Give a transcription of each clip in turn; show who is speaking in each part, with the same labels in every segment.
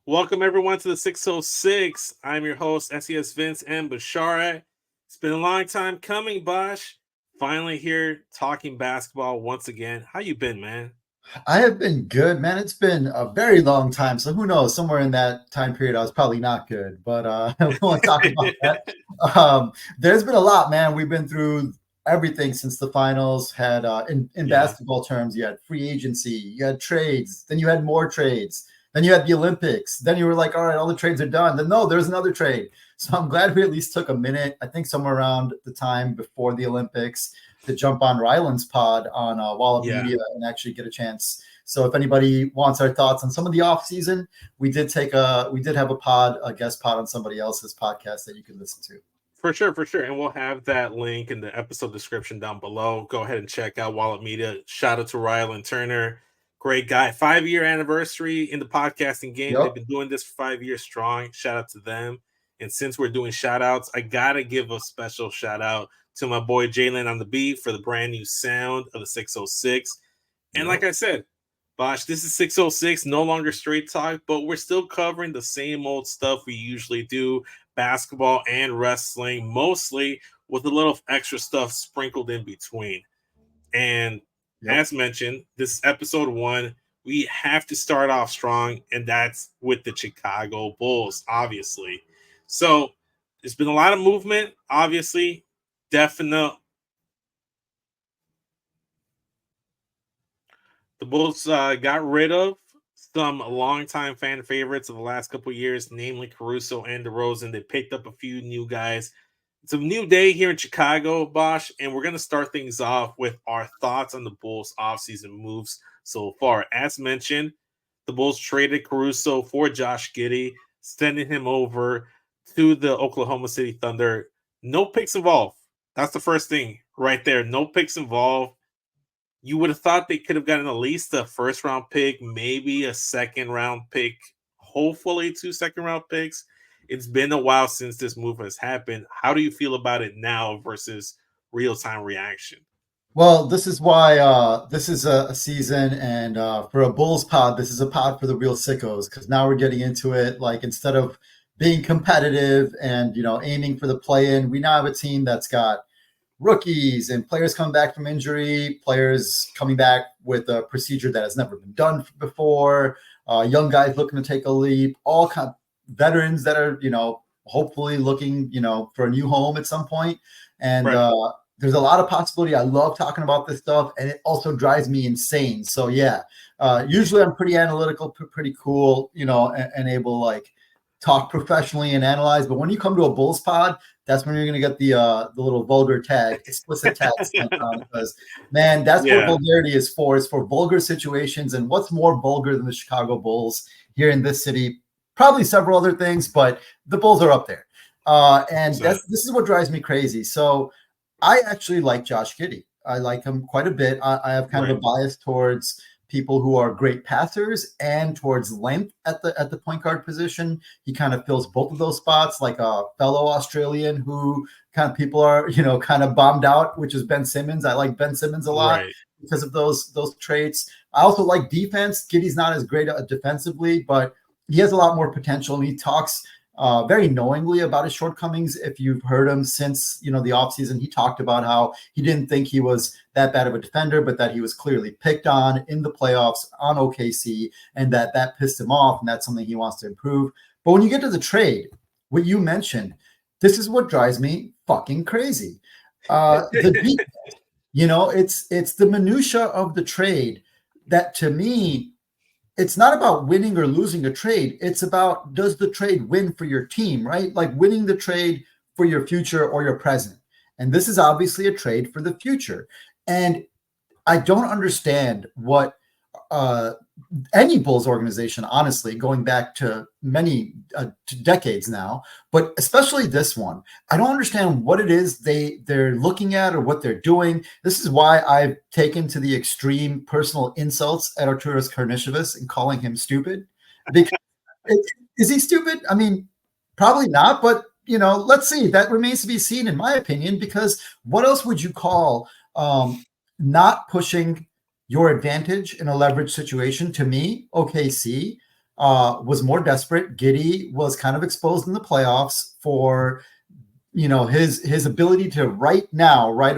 Speaker 1: Welcome everyone to the 606. I'm your host, SES Vince and Bashara. It's been a long time coming, Bosh. Finally here talking basketball once again. How you been, man?
Speaker 2: I have been good, man. It's been a very long time. So who knows? Somewhere in that time period, I was probably not good. But we won't talk about that. There's been a lot, man. We've been through everything since the finals. Had in
Speaker 1: Yeah.
Speaker 2: basketball terms, you had free agency, you had trades, then you had more trades, then you had the Olympics. Then you were like, all right, all the trades are done. Then no, there's another trade. So I'm glad we at least took a minute. I think somewhere around the time before the Olympics to jump on Ryland's pod on Wallop
Speaker 1: Yeah.
Speaker 2: Media and actually get a chance. So if anybody wants our thoughts on some of the off season, we did have a guest pod on somebody else's podcast that you can listen to.
Speaker 1: For sure, for sure. And we'll have that link in the episode description down below. Go ahead and check out Wallet Media. Shout out to Ryland Turner. Great guy. 5-year anniversary in the podcasting game. They've
Speaker 2: Yep.
Speaker 1: been doing this for 5 years strong. Shout out to them. And since we're doing shout outs, I got to give a special shout out to my boy Jalen on the beat for the brand new sound of the 606. And like
Speaker 2: Yep.
Speaker 1: I said, Bosh, this is 606, no longer straight talk, but we're still covering the same old stuff we usually do, basketball and wrestling, mostly with a little extra stuff sprinkled in between. And
Speaker 2: Yep.
Speaker 1: as mentioned, this is episode 1. We have to start off strong, and that's with the Chicago Bulls, obviously. So there's been a lot of movement, obviously. Definite. The Bulls got rid of some longtime fan favorites of the last couple of years, namely Caruso and DeRozan. They picked up a few new guys. It's a new day here in Chicago, Bosch, and we're going to start things off with our thoughts on the Bulls' offseason moves so far. As mentioned, the Bulls traded Caruso for Josh Giddey, sending him over to the Oklahoma City Thunder. No picks involved. That's the first thing right there. No picks involved. You would have thought they could have gotten at least a first round pick, maybe a second round pick, hopefully 2 second round picks. It's been a while since this move has happened. How do you feel about it now versus real time reaction?
Speaker 2: Well, this is why this is a season, and for a Bulls pod, this is a pod for the real sickos because now we're getting into it. Like instead of being competitive and aiming for the play-in, we now have a team that's got rookies and players coming back from injury, players coming back with a procedure that has never been done before, young guys looking to take a leap, all kind of veterans that are, hopefully looking, for a new home at some point. And
Speaker 1: Right.
Speaker 2: there's a lot of possibility. I love talking about this stuff, and it also drives me insane. So yeah, usually I'm pretty analytical, pretty cool, and able to like talk professionally and analyze. But when you come to a Bulls pod, that's when you're going to get the little vulgar tag, explicit tag sent on, because man, that's what
Speaker 1: Yeah.
Speaker 2: vulgarity is for. It's for vulgar situations. And what's more vulgar than the Chicago Bulls here in this city? Probably several other things, but the Bulls are up there. And
Speaker 1: 100%.
Speaker 2: this is what drives me crazy. So I actually like Josh Giddey. I like him quite a bit. I have kind of
Speaker 1: Right.
Speaker 2: a bias towards people who are great passers and towards length at the point guard position. He kind of fills both of those spots, like a fellow Australian who kind of people are kind of bombed out, which is Ben Simmons. I like Ben Simmons a lot
Speaker 1: Right.
Speaker 2: because of those traits. I also like defense. Giddey's not as great defensively, but he has a lot more potential, and he talks very knowingly about his shortcomings. If you've heard him since the offseason, he talked about how he didn't think he was that bad of a defender, but that he was clearly picked on in the playoffs on OKC, and that pissed him off, and that's something he wants to improve. But when you get to the trade, what you mentioned, this is what drives me fucking crazy. The it's the minutia of the trade that to me it's not about winning or losing a trade. It's about, does the trade win for your team, right? Like winning the trade for your future or your present. And this is obviously a trade for the future. And I don't understand what uh, any Bulls organization, honestly, going back to many to decades now, but especially this one, I don't understand what it is they're looking at or what they're doing. This is why I've taken to the extreme personal insults at Arturas Karnisovas and calling him stupid. Because is he stupid? I mean, probably not, but let's see. That remains to be seen, in my opinion, because what else would you call not pushing your advantage in a leverage situation? To me, OKC, was more desperate. Giddey was kind of exposed in the playoffs for his ability to right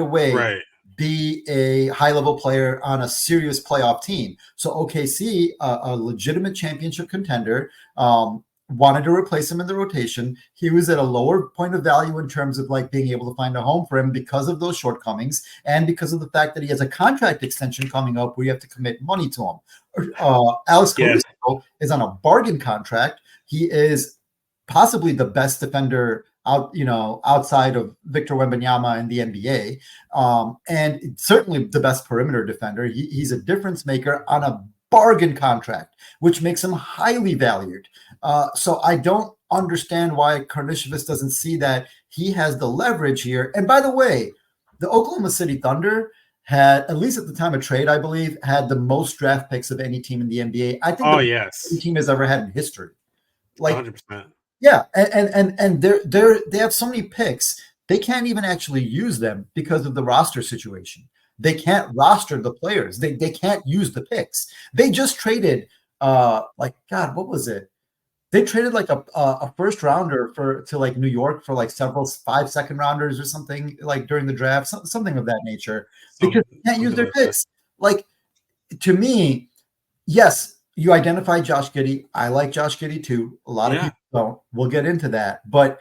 Speaker 2: away
Speaker 1: Right.
Speaker 2: be a high level player on a serious playoff team. So OKC, a legitimate championship contender, wanted to replace him in the rotation. He was at a lower point of value in terms of like being able to find a home for him because of those shortcomings and because of the fact that he has a contract extension coming up where you have to commit money to him. Alex
Speaker 1: Yeah.
Speaker 2: Caruso is on a bargain contract. He is possibly the best defender outside of Victor Wembanyama in the NBA, and certainly the best perimeter defender. He's a difference maker on a bargain contract, which makes him highly valued. So I don't understand why Karnisovas doesn't see that he has the leverage here. And by the way, the Oklahoma City Thunder had, at least at the time of trade, I believe, had the most draft picks of any team in the NBA. I think
Speaker 1: Oh,
Speaker 2: the
Speaker 1: yes.
Speaker 2: any team has ever had in history. Like
Speaker 1: 100%.
Speaker 2: yeah, and they have so many picks, they can't even actually use them because of the roster situation. They can't roster the players. They can't use the picks. They just traded like God, what was it? They traded like a first rounder to like New York for like several 5 second rounders or something like during the draft, something of that nature, because they can't use
Speaker 1: Something
Speaker 2: their
Speaker 1: like that.
Speaker 2: picks. Like to me, yes, you identify Josh Giddey. I like Josh Giddey too. A lot of
Speaker 1: Yeah.
Speaker 2: people don't. We'll get into that. But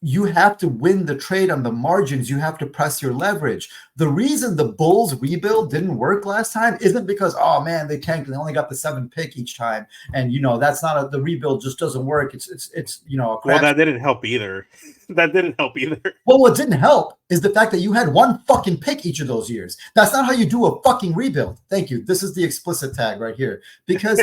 Speaker 2: you have to win the trade on the margins. You have to press your leverage. The reason the Bulls rebuild didn't work last time isn't because, oh man, they tanked and they only got the 7th pick each time. And that's not the rebuild just doesn't work. It's a
Speaker 1: Well,
Speaker 2: crap.
Speaker 1: that didn't help either. That didn't help either.
Speaker 2: Well, what didn't help is the fact that you had one fucking pick each of those years. That's not how you do a fucking rebuild. Thank you. This is the explicit tag right here. Because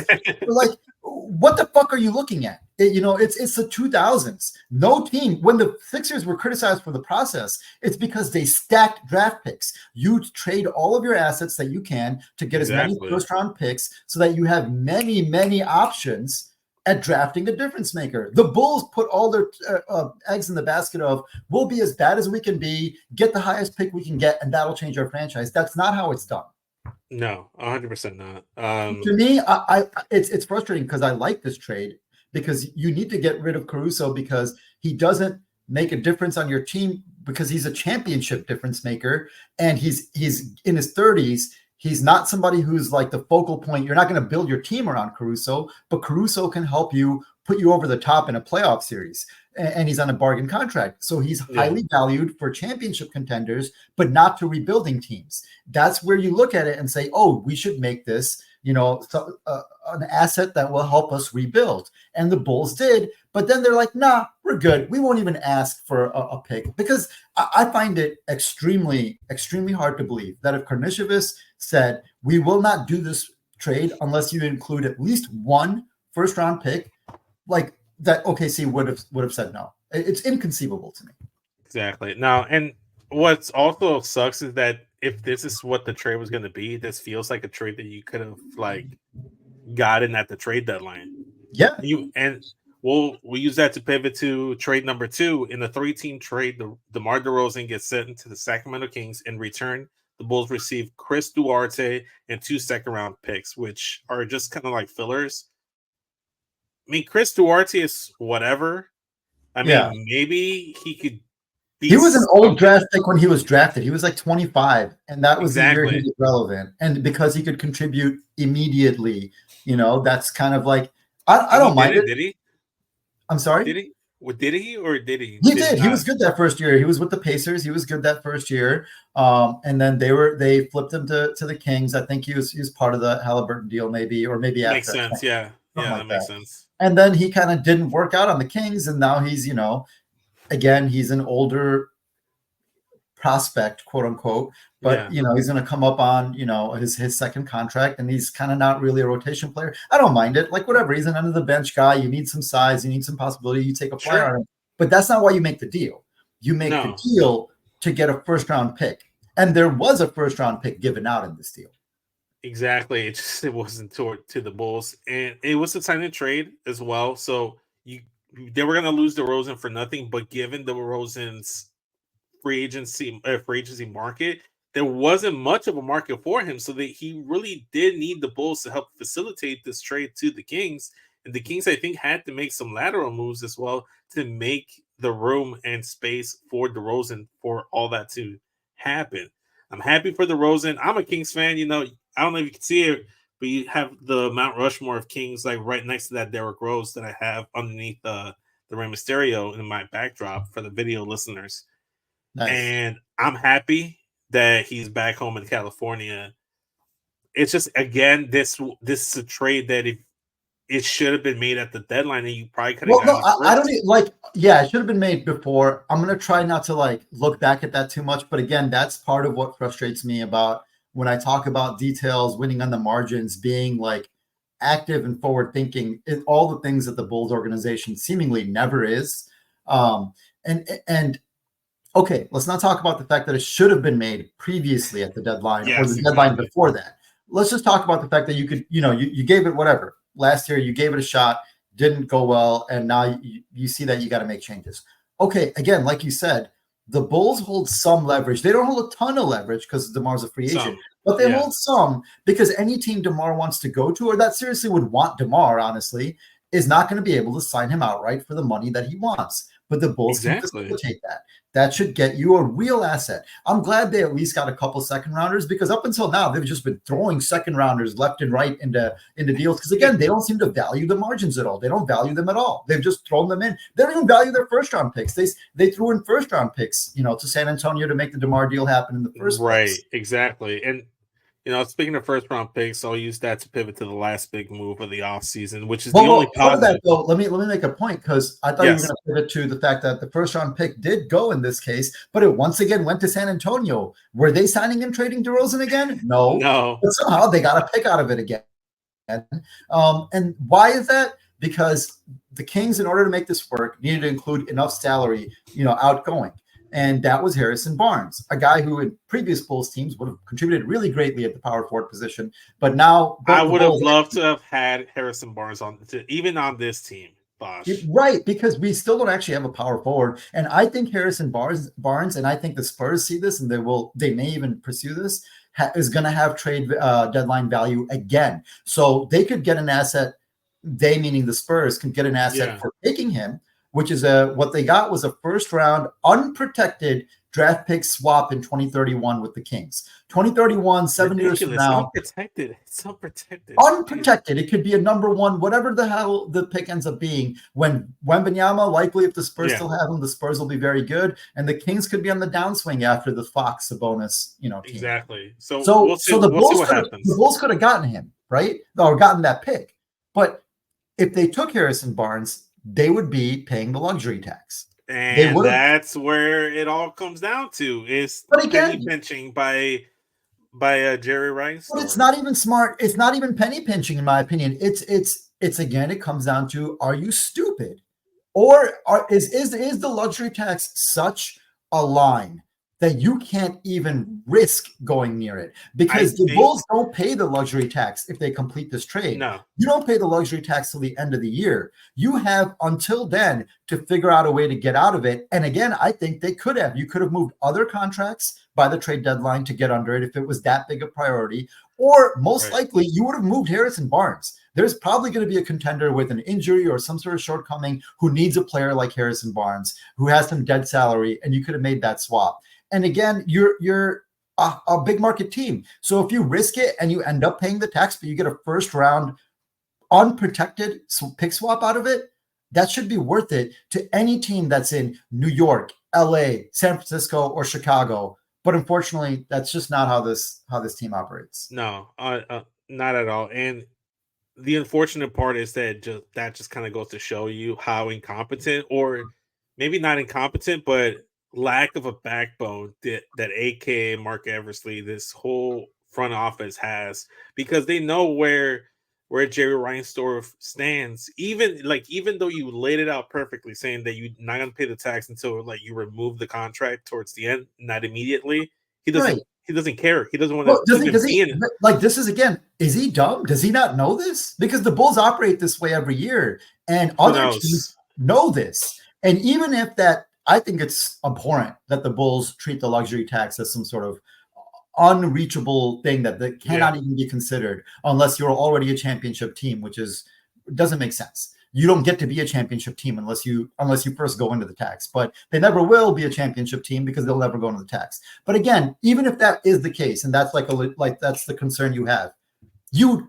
Speaker 2: like, what the fuck are you looking at? It's the 2000s. No team, when the Sixers were criticized for the process, it's because they stacked draft picks. You trade all of your assets that you can to get as many
Speaker 1: Exactly.
Speaker 2: first round picks so that you have many, many options at drafting a difference maker. The Bulls put all their eggs in the basket of we'll be as bad as we can be, get the highest pick we can get, and that'll change our franchise. That's not how it's done.
Speaker 1: No, 100% not.
Speaker 2: To me, it's frustrating because I like this trade because you need to get rid of Caruso because he doesn't make a difference on your team because he's a championship difference maker and he's in his 30s. He's not somebody who's like the focal point. You're not going to build your team around Caruso, but Caruso can help you put you over the top in a playoff series. And he's on a bargain contract. So he's highly valued for championship contenders, but not to rebuilding teams. That's where you look at it and say, oh, we should make this, an asset that will help us rebuild. And the Bulls did. But then they're like, nah, we're good. We won't even ask for a pick because I find it extremely, extremely hard to believe that if Karnisovas said, we will not do this trade unless you include at least one first round pick, like that OKC would have said no. It's inconceivable to me.
Speaker 1: Exactly. Now, and what's also sucks is that if this is what the trade was going to be, this feels like a trade that you could have like gotten at the trade deadline.
Speaker 2: Yeah.
Speaker 1: We'll use that to pivot to trade number 2 in the 3-team trade. The DeMar DeRozan gets sent to the Sacramento Kings. In return, the Bulls receive Chris Duarte and 2 second-round picks, which are just kind of like fillers. I mean, Chris Duarte is whatever. I mean, maybe he could be.
Speaker 2: He was an old draft pick when he was drafted. He was like 25, and that was the year he was relevant. And because he could contribute immediately, that's kind of like I don't mind it.
Speaker 1: Did he?
Speaker 2: I'm sorry.
Speaker 1: Did he? Did he or did he?
Speaker 2: He did. He was good that first year. He was with the Pacers. He was good that first year. And then they flipped him to the Kings. I think he was part of the Halliburton deal, maybe, or maybe after.
Speaker 1: Makes sense. Yeah. That makes sense.
Speaker 2: And then he kind of didn't work out on the Kings, and now he's, again, he's an older prospect, quote unquote, but he's going to come up on his second contract, and he's kind of not really a rotation player. I don't mind it, like whatever. He's an under the bench guy. You need some size, you need some possibility. You take a player on him, but that's not why you make the deal. You make the deal to get a first round pick, and there was a first round pick given out in this deal.
Speaker 1: Exactly. It wasn't to the Bulls, and it was a sign and trade as well. So they were going to lose DeRozan for nothing, but given DeRozan's free agency market, there wasn't much of a market for him, so that he really did need the Bulls to help facilitate this trade to the Kings. And the Kings, I think, had to make some lateral moves as well to make the room and space for DeRozan for all that to happen. I'm happy for DeRozan. I'm a Kings fan. I don't know if you can see it, but you have the Mount Rushmore of Kings like right next to that Derrick Rose that I have underneath the Rey Mysterio in my backdrop for the video listeners.
Speaker 2: Nice.
Speaker 1: And I'm happy that he's back home in California. It's just again this is a trade that if it should have been made at the deadline, and you probably could have
Speaker 2: Well, no,
Speaker 1: gotten
Speaker 2: I don't
Speaker 1: first.
Speaker 2: like. Yeah, it should have been made before. I'm gonna try not to like look back at that too much, but again, that's part of what frustrates me about when I talk about details, winning on the margins, being like active and forward thinking, all the things that the Bulls organization seemingly never is. And okay, let's not talk about the fact that it should have been made previously at the deadline or
Speaker 1: Yes,
Speaker 2: the deadline
Speaker 1: exactly.
Speaker 2: before that. Let's just talk about the fact that you could, you gave it whatever. Last year, you gave it a shot, didn't go well, and now you see that you got to make changes. Okay, again, like you said, the Bulls hold some leverage. They don't hold a ton of leverage because DeMar's a free agent,
Speaker 1: Some,
Speaker 2: but they
Speaker 1: yeah,
Speaker 2: hold some because any team DeMar wants to go to or that seriously would want DeMar, honestly, is not going to be able to sign him outright for the money that he wants. But the Bulls can
Speaker 1: exactly.
Speaker 2: facilitate that. That should get you a real asset. I'm glad they at least got a couple second rounders because up until now they've just been throwing second rounders left and right into deals because again they don't seem to value the margins at all. They don't value them at all. They've just thrown them in. They don't even value their first round picks. They threw in first round picks, to San Antonio to make the DeMar deal happen in the first
Speaker 1: Right,
Speaker 2: place.
Speaker 1: exactly. And speaking of first round picks, I'll use that to pivot to the last big move of the offseason, which is the only
Speaker 2: Well, part of that
Speaker 1: positive.
Speaker 2: though, let me make a point because I thought you were
Speaker 1: Yes.
Speaker 2: going to pivot to the fact that the first round pick did go in this case, but it once again went to San Antonio. Were they signing and trading DeRozan again? No,
Speaker 1: No.
Speaker 2: but somehow they got a pick out of it again. And why is that? Because the Kings, in order to make this work, needed to include enough salary, outgoing. And that was Harrison Barnes, a guy who in previous Bulls teams would have contributed really greatly at the power forward position. But now
Speaker 1: I
Speaker 2: both the
Speaker 1: would have
Speaker 2: Bulls
Speaker 1: loved to have had Harrison Barnes even on this team, Bosh.
Speaker 2: Right, because we still don't actually have a power forward, and I think Harrison Barnes, and I think the Spurs see this, and they may even pursue this, is going to have trade deadline value again. So they could get an asset. They, meaning the Spurs, can get an asset
Speaker 1: Yeah.
Speaker 2: for taking him, which is what they got was a first round unprotected draft pick swap in 2031 with the Kings. 2031, 7 years from
Speaker 1: Ridiculous.
Speaker 2: now,
Speaker 1: Unprotected. It's unprotected. Jeez.
Speaker 2: unprotected. It could be a number one, whatever the hell the pick ends up being. When Wembanyama, likely if the Spurs
Speaker 1: Yeah,
Speaker 2: still have him, the Spurs will be very good, and the Kings could be on the downswing after the Fox Sabonis, team.
Speaker 1: exactly. So
Speaker 2: So
Speaker 1: we'll see.
Speaker 2: so the
Speaker 1: We'll see
Speaker 2: Bulls
Speaker 1: what happens.
Speaker 2: could have gotten him right or gotten that pick, but if they took Harrison Barnes, they would be paying the luxury tax. They
Speaker 1: And
Speaker 2: would have,
Speaker 1: that's where it all comes down to is
Speaker 2: but
Speaker 1: penny
Speaker 2: again,
Speaker 1: pinching by Jerry
Speaker 2: but it's
Speaker 1: Reinsdorf.
Speaker 2: not even smart. It's not even penny pinching, in my opinion. It's again, it comes down to are you stupid? Or is the luxury tax such a line that you can't even risk going near it?
Speaker 1: I
Speaker 2: Because the
Speaker 1: think
Speaker 2: Bulls don't pay the luxury tax if they complete this trade.
Speaker 1: no.
Speaker 2: You don't pay the luxury tax till the end of the year. You have until then to figure out a way to get out of it. And again, I think they could have. You could have moved other contracts by the trade deadline to get under it if it was that big a priority. Or most
Speaker 1: Right.
Speaker 2: likely, you would have moved Harrison Barnes. There's probably going to be a contender with an injury or some sort of shortcoming who needs a player like Harrison Barnes, who has some dead salary, and you could have made that swap. And again, you're a big market team. So if you risk it and you end up paying the tax, but you get a first round unprotected pick swap out of it, that should be worth it to any team that's in New York, LA, San Francisco, or Chicago. But unfortunately, that's just not how this team operates.
Speaker 1: No, not at all. And the unfortunate part is that just kind of goes to show you how incompetent, or maybe not incompetent, but lack of a backbone that AKA Mark Eversley, this whole front office has, because they know where Jerry Reinsdorf stands. Even though you laid it out perfectly, saying that you're not gonna pay the tax until like you remove the contract towards the end, not immediately. He
Speaker 2: Right.
Speaker 1: doesn't. He doesn't care. He doesn't want to
Speaker 2: Well, does he?
Speaker 1: even
Speaker 2: Does
Speaker 1: be
Speaker 2: he?
Speaker 1: in it.
Speaker 2: Like this is again. Is he dumb? Does he not know this? Because the Bulls operate this way every year, and
Speaker 1: Who
Speaker 2: other teams
Speaker 1: knows?
Speaker 2: know this. And even if that, I think it's abhorrent that the Bulls treat the luxury tax as some sort of unreachable thing that
Speaker 1: Yeah.
Speaker 2: cannot even be considered unless you're already a championship team, which is it doesn't make sense. You don't get to be a championship team unless you first go into the tax. But they never will be a championship team because they'll never go into the tax. But again, even if that is the case, and that's that's the concern you have, you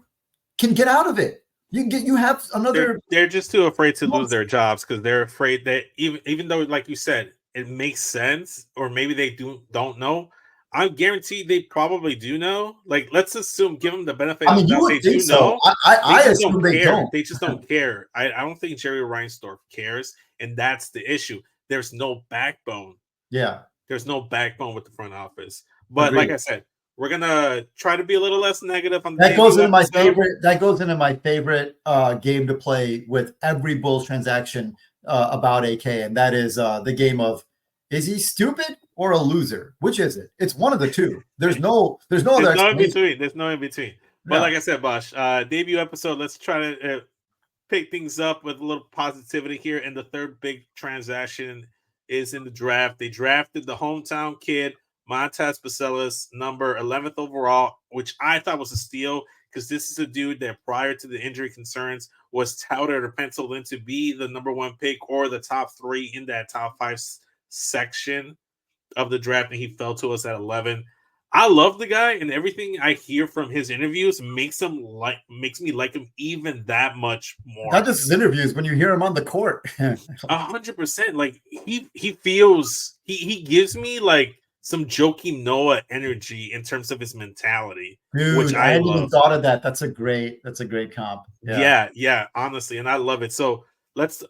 Speaker 2: can get out of it. You have another.
Speaker 1: They're just too afraid to lose their jobs because they're afraid that even though, like you said, it makes sense, or maybe they don't know. I'm guaranteed they probably do know. Like, let's assume, give them the benefit
Speaker 2: I
Speaker 1: of
Speaker 2: mean,
Speaker 1: the
Speaker 2: you
Speaker 1: doubt
Speaker 2: would
Speaker 1: they
Speaker 2: think
Speaker 1: do
Speaker 2: so.
Speaker 1: know.
Speaker 2: I
Speaker 1: They just
Speaker 2: assume
Speaker 1: don't
Speaker 2: they
Speaker 1: care.
Speaker 2: don't.
Speaker 1: They just don't care. I don't think Jerry Reinsdorf cares, and that's the issue. There's no backbone.
Speaker 2: Yeah,
Speaker 1: There's no backbone with the front office. But like
Speaker 2: agreed.
Speaker 1: I said, we're gonna try to be a little less negative on the
Speaker 2: That goes
Speaker 1: debut
Speaker 2: into my
Speaker 1: episode.
Speaker 2: favorite. That goes into my favorite game to play with every Bulls transaction about AK, and that is the game of, is he stupid or a loser? Which is it? It's one of the two. There's no other
Speaker 1: There's no in
Speaker 2: explanation.
Speaker 1: between. There's no in between. But
Speaker 2: Yeah.
Speaker 1: like I said, Bosh, debut episode. Let's try to pick things up with a little positivity here. And the third big transaction is in the draft. They drafted the hometown kid, Montez Bacelis, number 11th overall, which I thought was a steal because this is a dude that prior to the injury concerns was touted or penciled in to be the number one pick or the top 3 in that top 5 section of the draft, and he fell to us at 11. I love the guy, and everything I hear from his interviews makes me like him even that much more.
Speaker 2: Not just his interviews, when you hear him on the court.
Speaker 1: 100%. Like he feels he gives me like some Joakim Noah energy in terms of his mentality,
Speaker 2: Dude,
Speaker 1: which
Speaker 2: I
Speaker 1: I
Speaker 2: hadn't
Speaker 1: love.
Speaker 2: even thought of that. That's a great comp.
Speaker 1: Yeah, honestly, and I love it. So let's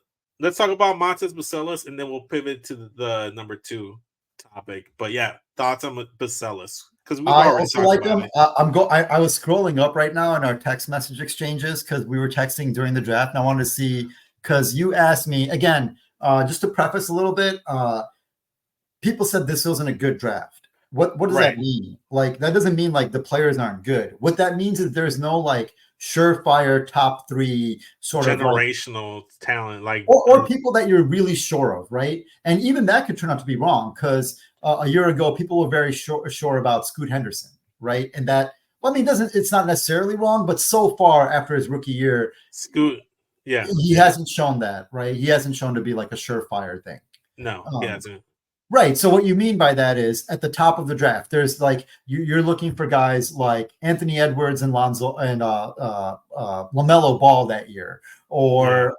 Speaker 1: talk about Montez Bacelis, and then we'll pivot to the number 2 topic. But yeah, thoughts on Bacelis, because we've
Speaker 2: I
Speaker 1: already
Speaker 2: also
Speaker 1: talked
Speaker 2: like
Speaker 1: about
Speaker 2: him.
Speaker 1: it.
Speaker 2: I was scrolling up right now in our text message exchanges because we were texting during the draft, and I wanted to see, because you asked me again, just to preface a little bit. People said this wasn't a good draft. What does that mean? Like, that doesn't mean like the players aren't good. What that means is there's no like surefire top 3 sort of
Speaker 1: generational talent, like
Speaker 2: or people that you're really sure of, right? And even that could turn out to be wrong, because a year ago people were very sure about Scoot Henderson, right? And that, well, I mean, it's not necessarily wrong, but so far after his rookie year,
Speaker 1: Scoot,
Speaker 2: he hasn't shown that, right? He hasn't shown to be like a surefire thing.
Speaker 1: No, he hasn't.
Speaker 2: Right. So what you mean by that is at the top of the draft, there's like you're looking for guys like Anthony Edwards and Lonzo and LaMelo Ball that year, or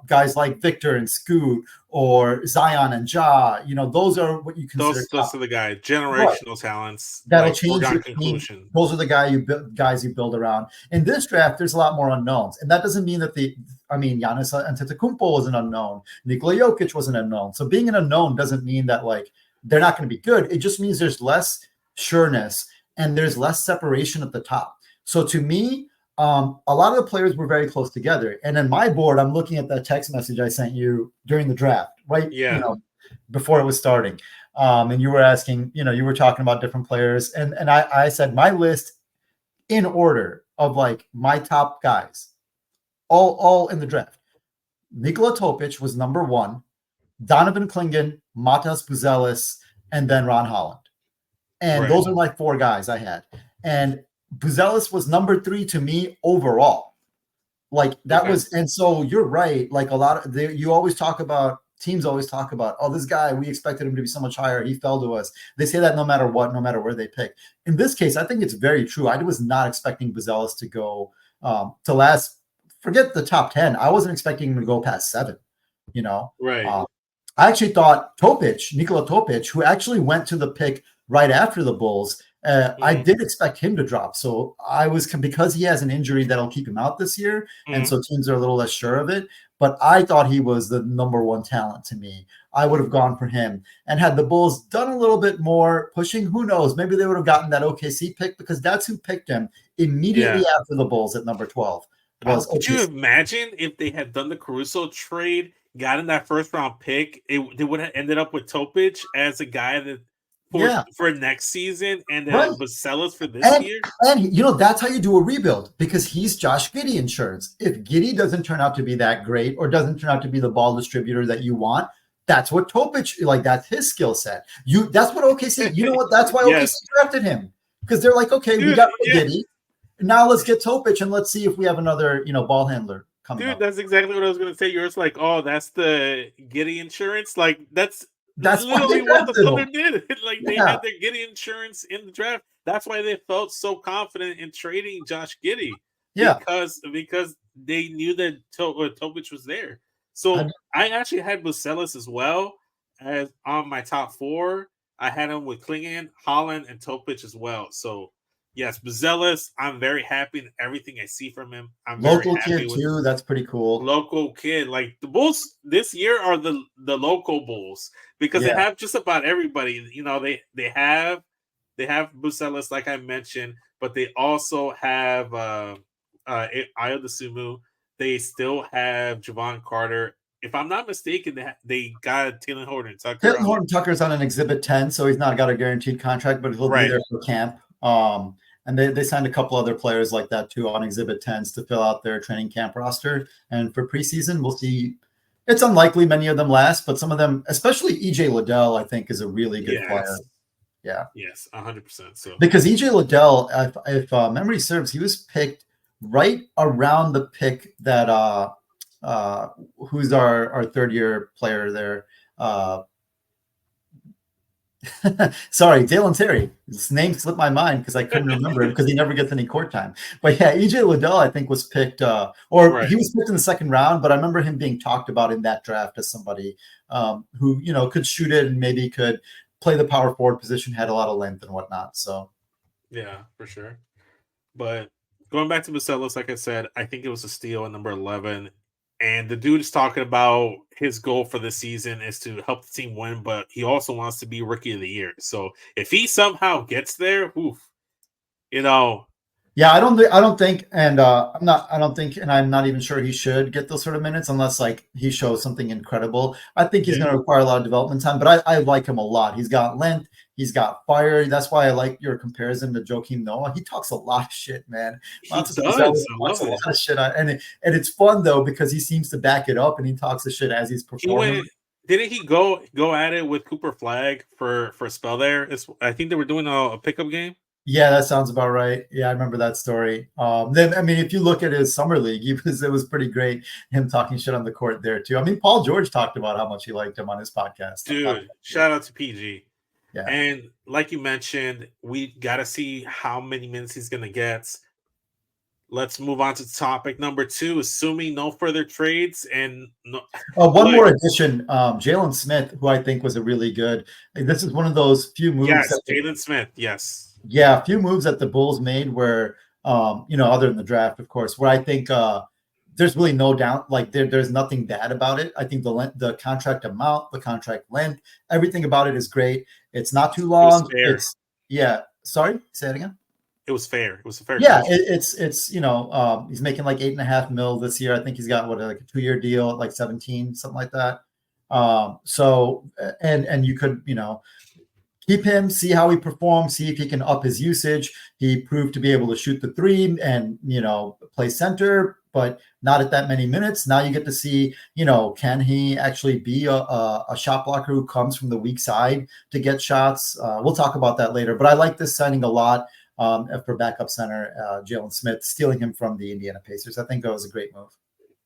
Speaker 2: guys like Victor and Scoot, or Zion and Ja. You know, those are what you consider.
Speaker 1: Those are the guys, generational talents
Speaker 2: that'll
Speaker 1: like
Speaker 2: change your
Speaker 1: conclusion.
Speaker 2: Those are the guys you build around. In this draft, there's a lot more unknowns, and that doesn't mean that Giannis Antetokounmpo was an unknown. Nikola Jokic was an unknown. So being an unknown doesn't mean that like they're not going to be good. It just means there's less sureness and there's less separation at the top. So to me, a lot of the players were very close together. And in my board, I'm looking at that text message I sent you during the draft, right?
Speaker 1: Yeah.
Speaker 2: Before it was starting. And you were asking, you were talking about different players. And I said my list in order of like my top guys, all in the draft. Nikola Topic was number 1, Donovan Clingan, Matas Buzelis, and then Ron Holland. And those are my 4 guys I had. And Buzelis was number 3 to me overall. Like that was, and so you're right. Like you always talk about, teams always talk about, oh, this guy, we expected him to be so much higher. He fell to us. They say that no matter what, no matter where they pick. In this case, I think it's very true. I was not expecting Buzelis to go to last. Forget the top 10. I wasn't expecting him to go past 7,
Speaker 1: Right.
Speaker 2: I actually thought Nikola Topic, who actually went to the pick right after the Bulls, I did expect him to drop. So because he has an injury that'll keep him out this year. And so teams are a little less sure of it. But I thought he was the number 1 talent to me. I would have gone for him. And had the Bulls done a little bit more pushing, who knows? Maybe they would have gotten that OKC pick, because that's who picked him immediately after the Bulls at number 12.
Speaker 1: Could you imagine if they had done the Caruso trade, gotten that first round pick, they would have ended up with Topic as a guy that for next season, and then Bacelis for this year?
Speaker 2: And that's how you do a rebuild, because he's Josh Giddey insurance. If Giddey doesn't turn out to be that great, or doesn't turn out to be the ball distributor that you want, that's what Topic, like, that's his skill set. That's what OKC, you know what? That's why OKC drafted him, because they're like, okay, we got Giddey. Now let's get Topic and let's see if we have another, ball handler coming
Speaker 1: Dude,
Speaker 2: up.
Speaker 1: that's exactly what I was gonna say. You're just like, oh, that's the Giddy insurance. Like that's
Speaker 2: That's why they
Speaker 1: literally what the
Speaker 2: drafted
Speaker 1: Thunder
Speaker 2: him.
Speaker 1: did. Like they
Speaker 2: Yeah,
Speaker 1: had their Giddy insurance in the draft. That's why they felt so confident in trading Josh Giddy
Speaker 2: yeah.
Speaker 1: because they knew that Topic was there.
Speaker 2: I,
Speaker 1: So I actually had Bucelis as well as on my top four. I had him with Klingon, Holland, and Topic as well. So yes, Buzelis, I'm very happy in everything I see from him. I'm very
Speaker 2: local
Speaker 1: happy
Speaker 2: kid
Speaker 1: with
Speaker 2: too. That's pretty cool.
Speaker 1: local kid. Like the Bulls this year are the local Bulls because they
Speaker 2: Yeah,
Speaker 1: have just about everybody. You know, they have Bucelis, like I mentioned, but they also have Ayo Sumu. They still have Javon Carter. If I'm not mistaken, they got Taylor Horton Tucker
Speaker 2: Caitlin
Speaker 1: on the
Speaker 2: Horton Tucker's on an Exhibit 10, so he's not got a guaranteed contract, but he'll be
Speaker 1: right.
Speaker 2: there for camp. And they signed a couple other players like that too on Exhibit 10s to fill out their training camp roster. And for preseason, we'll see. It's unlikely many of them last, but some of them, especially EJ Liddell, I think is a really good player.
Speaker 1: Yes,
Speaker 2: Yeah,
Speaker 1: yes, 100%. So
Speaker 2: because EJ Liddell, if memory serves, he was picked right around the pick that uh, who's our third year player there. Sorry, Dalen Terry. His name slipped my mind because I couldn't remember him because he never gets any court time. But yeah, EJ Liddell, I think, was picked, or
Speaker 1: right.
Speaker 2: he was picked in the second round. But I remember him being talked about in that draft as somebody who could shoot it and maybe could play the power forward position, had a lot of length and whatnot. So
Speaker 1: Yeah, for sure. But going back to Marcellus, like I said, I think it was a steal at number 11. And the dude is talking about his goal for the season is to help the team win, but he also wants to be rookie of the year. So if he somehow gets there, oof, you know,
Speaker 2: yeah, I don't think, and I don't think, and I'm not even sure he should get those sort of minutes unless like he shows something incredible. I think he's
Speaker 1: yeah,
Speaker 2: going to require a lot of development time, but I like him a lot. He's got length, he's got fire. That's why I like your comparison to Joakim Noah. He talks a lot of shit, man.
Speaker 1: he
Speaker 2: Lots of Puzelis
Speaker 1: does. I
Speaker 2: talks
Speaker 1: love
Speaker 2: a lot
Speaker 1: it.
Speaker 2: of shit, and it's fun though because he seems to back it up and he talks the shit as he's
Speaker 1: He
Speaker 2: performing.
Speaker 1: went. Didn't he go at it with Cooper Flag for a spell there? I think they were doing a pickup game.
Speaker 2: Yeah, that sounds about right. Yeah, I remember that story. Then, I mean, if you look at his summer league, it was pretty great. Him talking shit on the court there too. I mean, Paul George talked about how much he liked him on his podcast.
Speaker 1: Dude, shout out to PG.
Speaker 2: Yeah.
Speaker 1: And like you mentioned, we got to see how many minutes he's going to get. Let's move on to topic number 2. Assuming no further trades and no,
Speaker 2: One
Speaker 1: like
Speaker 2: more addition, Jalen Smith, who I think was a really good. This is one of those few moves
Speaker 1: yes,
Speaker 2: that
Speaker 1: Jalen Smith, yes,
Speaker 2: yeah, a few moves that the Bulls made where, other than the draft, of course, where I think there's really no doubt, like there's nothing bad about it. I think the contract amount, the contract length, everything about it is great. It's not too
Speaker 1: it was
Speaker 2: long.
Speaker 1: fair.
Speaker 2: Yeah. Sorry, say it again.
Speaker 1: It was fair. It was a fair
Speaker 2: Yeah,
Speaker 1: contract.
Speaker 2: it's he's making like 8.5 mil this year. I think he's got like a 2-year deal at like 17, something like that. So and you could keep him, see how he performs, see if he can up his usage. He proved to be able to shoot the three and, play center, but not at that many minutes. Now you get to see, can he actually be a shot blocker who comes from the weak side to get shots? We'll talk about that later, but I like this signing a lot for backup center, Jalen Smith, stealing him from the Indiana Pacers. I think that was a great move.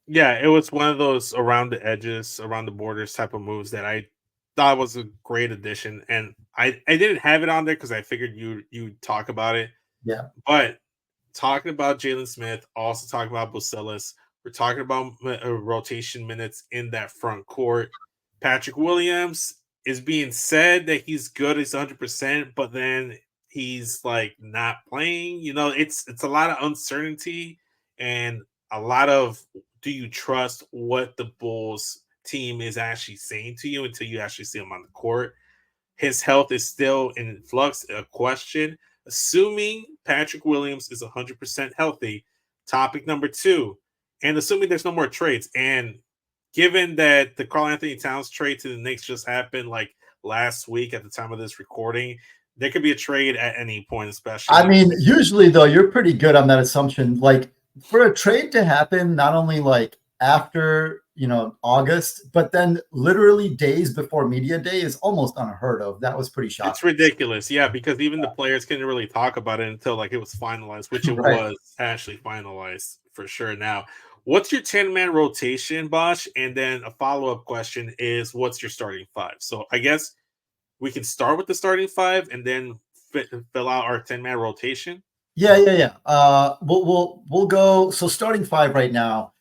Speaker 1: Yeah, it was one of those around the edges, around the borders type of moves that I thought was a great addition. And I didn't have it on there because I figured you talk about it.
Speaker 2: Yeah.
Speaker 1: But talking about Jalen Smith, also talking about Bucelis, we're talking about rotation minutes in that front court. Patrick Williams is being said that he's good, he's 100%, but then he's like not playing. It's a lot of uncertainty and a lot of do you trust what the Bulls team is actually saying to you until you actually see him on the court. His health is still in flux, a question. Assuming Patrick Williams is 100% healthy, topic number 2, and assuming there's no more trades, and given that the Karl Anthony Towns trade to the Knicks just happened like last week at the time of this recording, there could be a trade at any point,
Speaker 2: I
Speaker 1: especially.
Speaker 2: mean, usually though, you're pretty good on that assumption. Like for a trade to happen, not only like after August, but then literally days before media day is almost unheard of. That was pretty
Speaker 1: It's
Speaker 2: shocking.
Speaker 1: ridiculous, yeah, because even the players couldn't really talk about it until like it was finalized, which it
Speaker 2: Right.
Speaker 1: was actually finalized for sure now. What's your 10-man rotation, Bosch? And then a follow-up question is, what's your starting five? So I guess we can start with the starting five and then fill out our 10-man rotation.
Speaker 2: Yeah. We'll go. So starting five right now,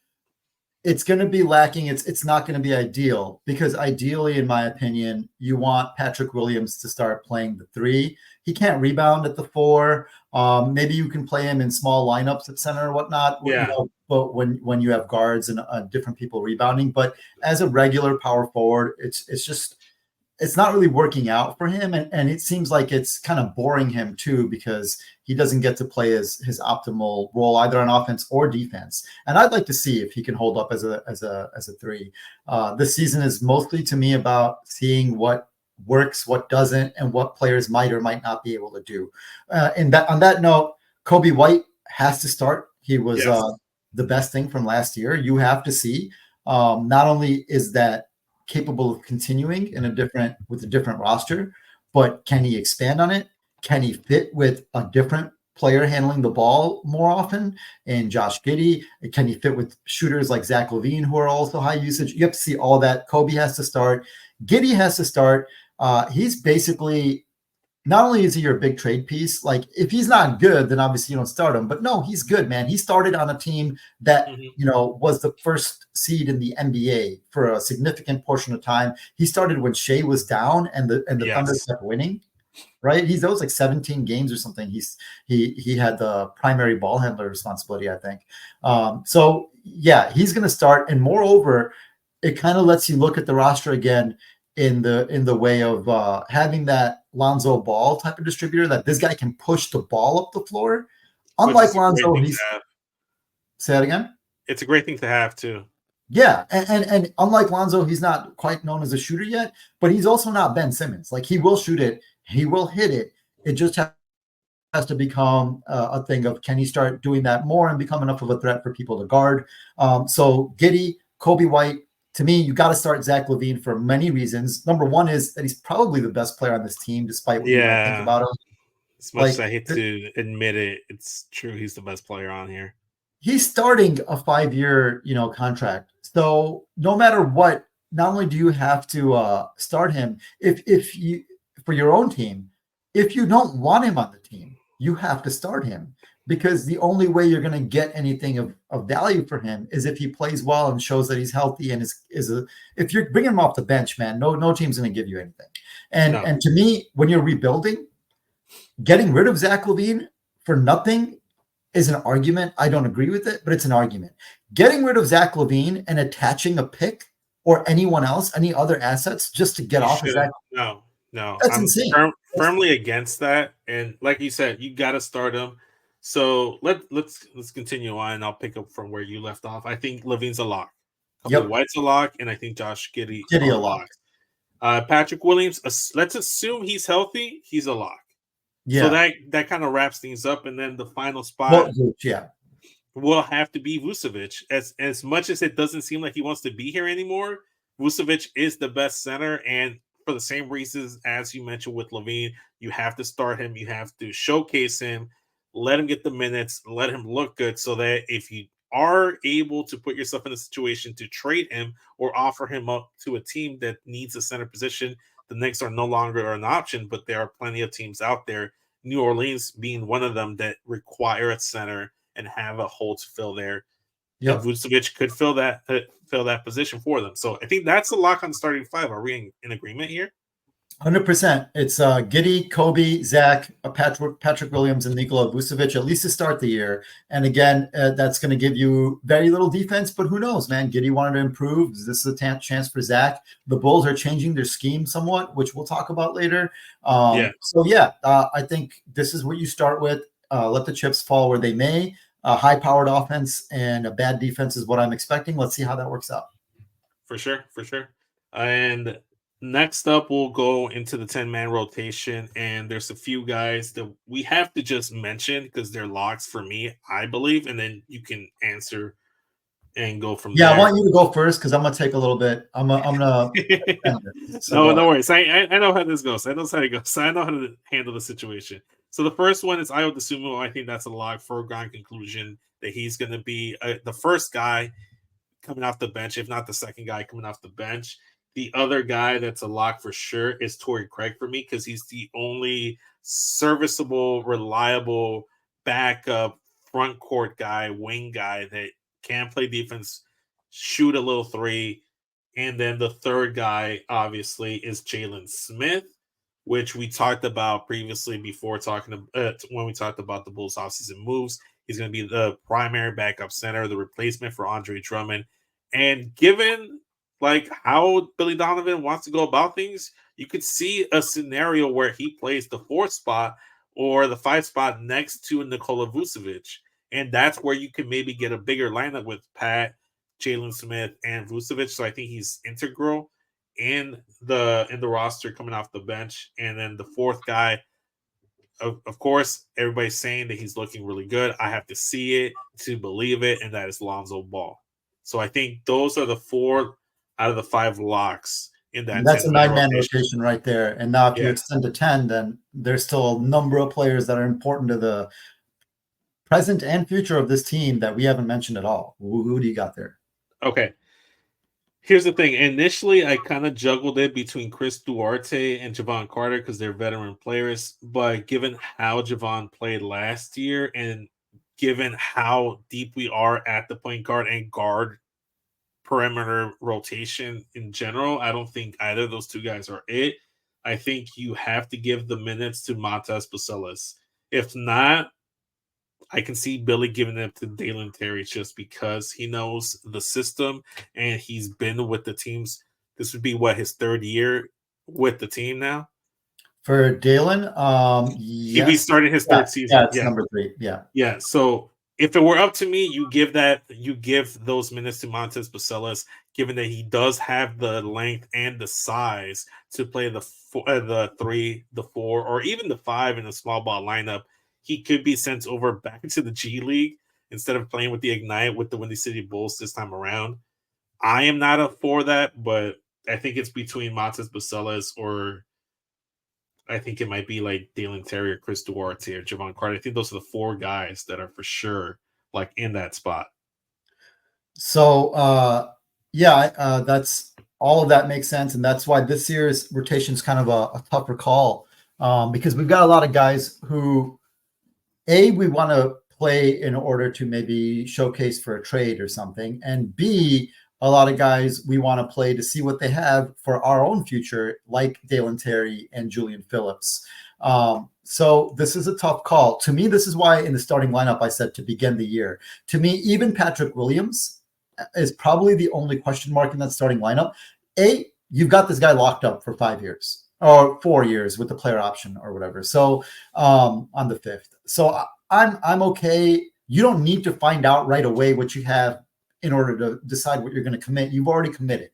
Speaker 2: it's going to be lacking. It's not going to be ideal because ideally, in my opinion, you want Patrick Williams to start playing the three. He can't rebound at the four. Maybe you can play him in small lineups at center or whatnot.
Speaker 1: Yeah.
Speaker 2: But when you have guards and different people rebounding, but as a regular power forward, it's not really working out for him. And it seems like it's kind of boring him too, because he doesn't get to play his optimal role either on offense or defense. And I'd like to see if he can hold up as a three. This season is mostly to me about seeing what works, what doesn't, and what players might or might not be able to do. And that on that note, Kobe White has to start. He was
Speaker 1: Yes.
Speaker 2: the best thing from last year. You have to see. Not only is that capable of continuing with a different roster, but can he expand on it? Can he fit with a different player handling the ball more often? And Josh Giddey, can he fit with shooters like Zach LaVine, who are also high usage? You have to see all that. Kobe has to start. Giddey has to start. He's basically, not only is he your big trade piece, like if he's not good, then obviously you don't start him. But no, he's good, man. He started on a team that was the first seed in the NBA for a significant portion of time. He started when Shea was down and the Thunder kept winning. Right? That was like 17 games or something. He had the primary ball handler responsibility, I think. So yeah, he's going to start. And moreover, it kind of lets you look at the roster again in the way of having that Lonzo Ball type of distributor, that this guy can push the ball up the floor. Unlike Lonzo, say that again.
Speaker 1: It's a great thing to have too.
Speaker 2: Yeah, and unlike Lonzo, he's not quite known as a shooter yet, but he's also not Ben Simmons. Like, he will shoot it, he will hit it. It just has to become a thing of, can he start doing that more and become enough of a threat for people to guard? So Giddey, Kobe White, to me, you got to start Zach LaVine for many reasons. Number one is that he's probably the best player on this team, despite what you might think about him.
Speaker 1: As much as I hate to admit it, it's true. He's the best player on here.
Speaker 2: He's starting a 5-year, contract. So no matter what, not only do you have to start him, if you, for your own team, if you don't want him on the team, you have to start him, because the only way you're going to get anything of value for him is if he plays well and shows that he's healthy and if you're bringing him off the bench, man, no team's going to give you anything. And to me, when you're rebuilding, getting rid of Zach LaVine for nothing is an argument. I don't agree with it, but it's an argument. Getting rid of Zach LaVine and attaching a pick or anyone else, any other assets, just to get off of Zach.
Speaker 1: No.
Speaker 2: That's insane.
Speaker 1: Firmly against that. And like you said, you got to start him. So let's continue on. I'll pick up from where you left off. I think LaVine's a lock. White's a lock, and I think Josh Giddey
Speaker 2: a lock.
Speaker 1: Patrick Williams, let's assume he's healthy. He's a lock. Yeah. So that kind of wraps things up, and then the final spot will have to be Vucevic. As much as it doesn't seem like he wants to be here anymore, Vucevic is the best center, and for the same reasons as you mentioned with LaVine, you have to start him. You have to showcase him, let him get the minutes, let him look good, so that if you are able to put yourself in a situation to trade him or offer him up to a team that needs a center position, the Knicks are no longer an option, but there are plenty of teams out there, New Orleans being one of them, that require a center and have a hole to fill there. Yep. And Vucevic could fill that position for them. So I think that's a lock on the starting five. Are we in agreement here?
Speaker 2: 100%. It's Giddey, Kobe, Zach, Patrick Williams, and Nikola Vucevic, at least to start the year. And again, that's going to give you very little defense, but who knows, man? Giddey wanted to improve. This is a chance for Zach. The Bulls are changing their scheme somewhat, which we'll talk about later. So, I think this is what you start with. Let the chips fall where they may. A high-powered offense and a bad defense is what I'm expecting. Let's see how that works out.
Speaker 1: For sure. And next up, we'll go into the 10-man rotation, and there's a few guys that we have to just mention because they're locks for me, I believe, and then you can answer and go from there.
Speaker 2: Yeah, I want you to go first because I'm going to take a little bit. I'm gonna
Speaker 1: No worries. I know how this goes. I know how it goes. I know how to handle the situation. So the first one is Ayo Dosunmu. I think that's a lock, foregone conclusion. that he's going to be the first guy coming off the bench, if not the second guy coming off the bench. The other guy that's a lock for sure is Torrey Craig for me because he's the only serviceable, reliable backup front court guy, wing guy that can play defense, shoot a little three. And then the third guy, obviously, is Jalen Smith, which we talked about previously before talking when we talked about the Bulls offseason moves. He's going to be the primary backup center, the replacement for Andre Drummond. And given like how Billy Donovan wants to go about things, you could see a scenario where he plays the 4th spot or the 5 spot next to Nikola Vucevic. And that's where you can maybe get a bigger lineup with Pat, Jalen Smith, and Vucevic. So I think he's integral in the roster coming off the bench. And then the 4th guy, of course, everybody's saying that he's looking really good. I have to see it to believe it, and that is Lonzo Ball. So I think those are the 4 out of the 5 locks in that.
Speaker 2: And that's a 9-man
Speaker 1: rotation.
Speaker 2: rotation right there. And now if you extend to 10, then there's still a number of players that are important to the present and future of this team that we haven't mentioned at all. Who do you got there?
Speaker 1: Okay. Here's the thing. Initially, I kind of juggled it between Chris Duarte and Javon Carter because they're veteran players. But given how Javon played last year and given how deep we are at the point guard and guard perimeter rotation in general, I don't think either of those 2 guys are it. I think you have to give the minutes to Montas Bacelis. If not, I can see Billy giving it to Dalen Terry just because he knows the system and he's been with the teams. This would be his 3rd year with the team now.
Speaker 2: For Dalen,
Speaker 1: yes. He'd be starting his 3rd season.
Speaker 2: Yeah, it's number 3. Yeah.
Speaker 1: Yeah. So if it were up to me, you give those minutes to Montas Bacelis, given that he does have the length and the size to play the 3, the 4, or even the 5 in a small ball lineup. He could be sent over back into the G League instead of playing with the Ignite with the Windy City Bulls this time around. I am not for that, but I think it's between Montas Bacelis or I think it might be like Dalen Terry or Chris Duarte or Javon Carter. I think those are the 4 guys that are for sure like in that spot.
Speaker 2: So, that's all of that makes sense. And that's why this year's rotation is kind of a tougher call because we've got a lot of guys who, we want to play in order to maybe showcase for a trade or something. And B, a lot of guys we want to play to see what they have for our own future, like Dalen Terry and Julian Phillips. So this is a tough call. To me, this is why in the starting lineup I said to begin the year. To me, even Patrick Williams is probably the only question mark in that starting lineup. You've got this guy locked up for 5 years. Or 4 years with the player option or whatever. So on the 5th. So I'm okay. You don't need to find out right away what you have in order to decide what you're going to commit. You've already committed.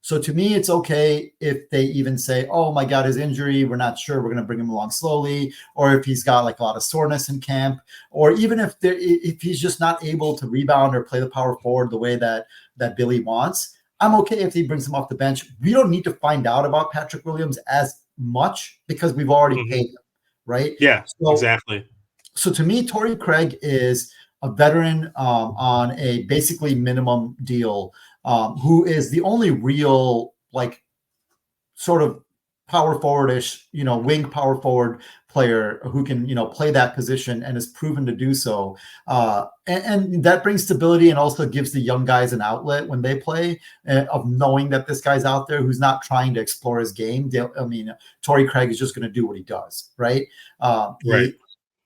Speaker 2: So to me, it's okay if they even say, oh my God, his injury, we're not sure, we're going to bring him along slowly. Or if he's got like a lot of soreness in camp, or even if he's just not able to rebound or play the power forward the way that Billy wants. I'm okay if he brings him off the bench. We don't need to find out about Patrick Williams as much because we've already paid him, right?
Speaker 1: Yeah, exactly.
Speaker 2: So to me, Torrey Craig is a veteran on a basically minimum deal who is the only real like sort of power forward-ish, wing power forward player who can, play that position and is proven to do so. And that brings stability and also gives the young guys an outlet when they play of knowing that this guy's out there who's not trying to explore his game. Torrey Craig is just going to do what he does, right?
Speaker 1: Right.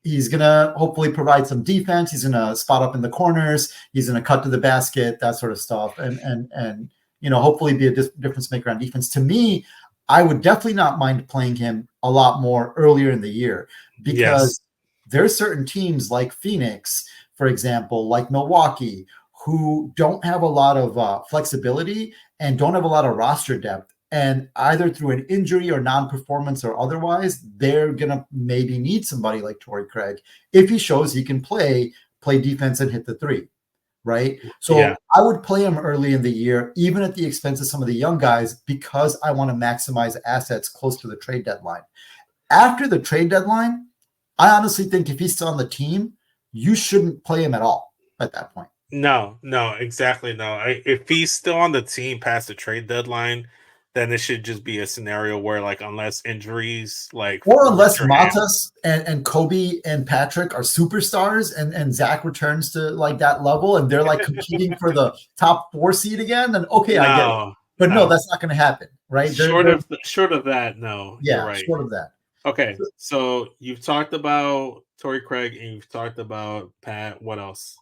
Speaker 2: He's going to hopefully provide some defense. He's going to spot up in the corners. He's going to cut to the basket, that sort of stuff. And hopefully be a difference maker on defense. To me, I would definitely not mind playing him a lot more earlier in the year because there are certain teams like Phoenix, for example, like Milwaukee, who don't have a lot of flexibility and don't have a lot of roster depth. And either through an injury or non-performance or otherwise, they're going to maybe need somebody like Torrey Craig if he shows he can play defense and hit the 3. Right. So I would play him early in the year, even at the expense of some of the young guys, because I want to maximize assets close to the trade deadline. After the trade deadline, I honestly think if he's still on the team, you shouldn't play him at all. at that point.
Speaker 1: No, no, exactly. No, if he's still on the team past the trade deadline, then it should just be a scenario where, like, unless injuries like
Speaker 2: Or
Speaker 1: force
Speaker 2: unless
Speaker 1: your hand.
Speaker 2: Matas and Kobe and Patrick are superstars and Zach returns to like that level and they're like competing for the top 4 seed again, then okay, I get it.
Speaker 1: No,
Speaker 2: But no,
Speaker 1: no.
Speaker 2: that's not going to happen, right?
Speaker 1: Short of that, no, you're
Speaker 2: Yeah,
Speaker 1: right.
Speaker 2: short of that.
Speaker 1: Okay, so you've talked about Torrey Craig and you've talked about Pat. What else?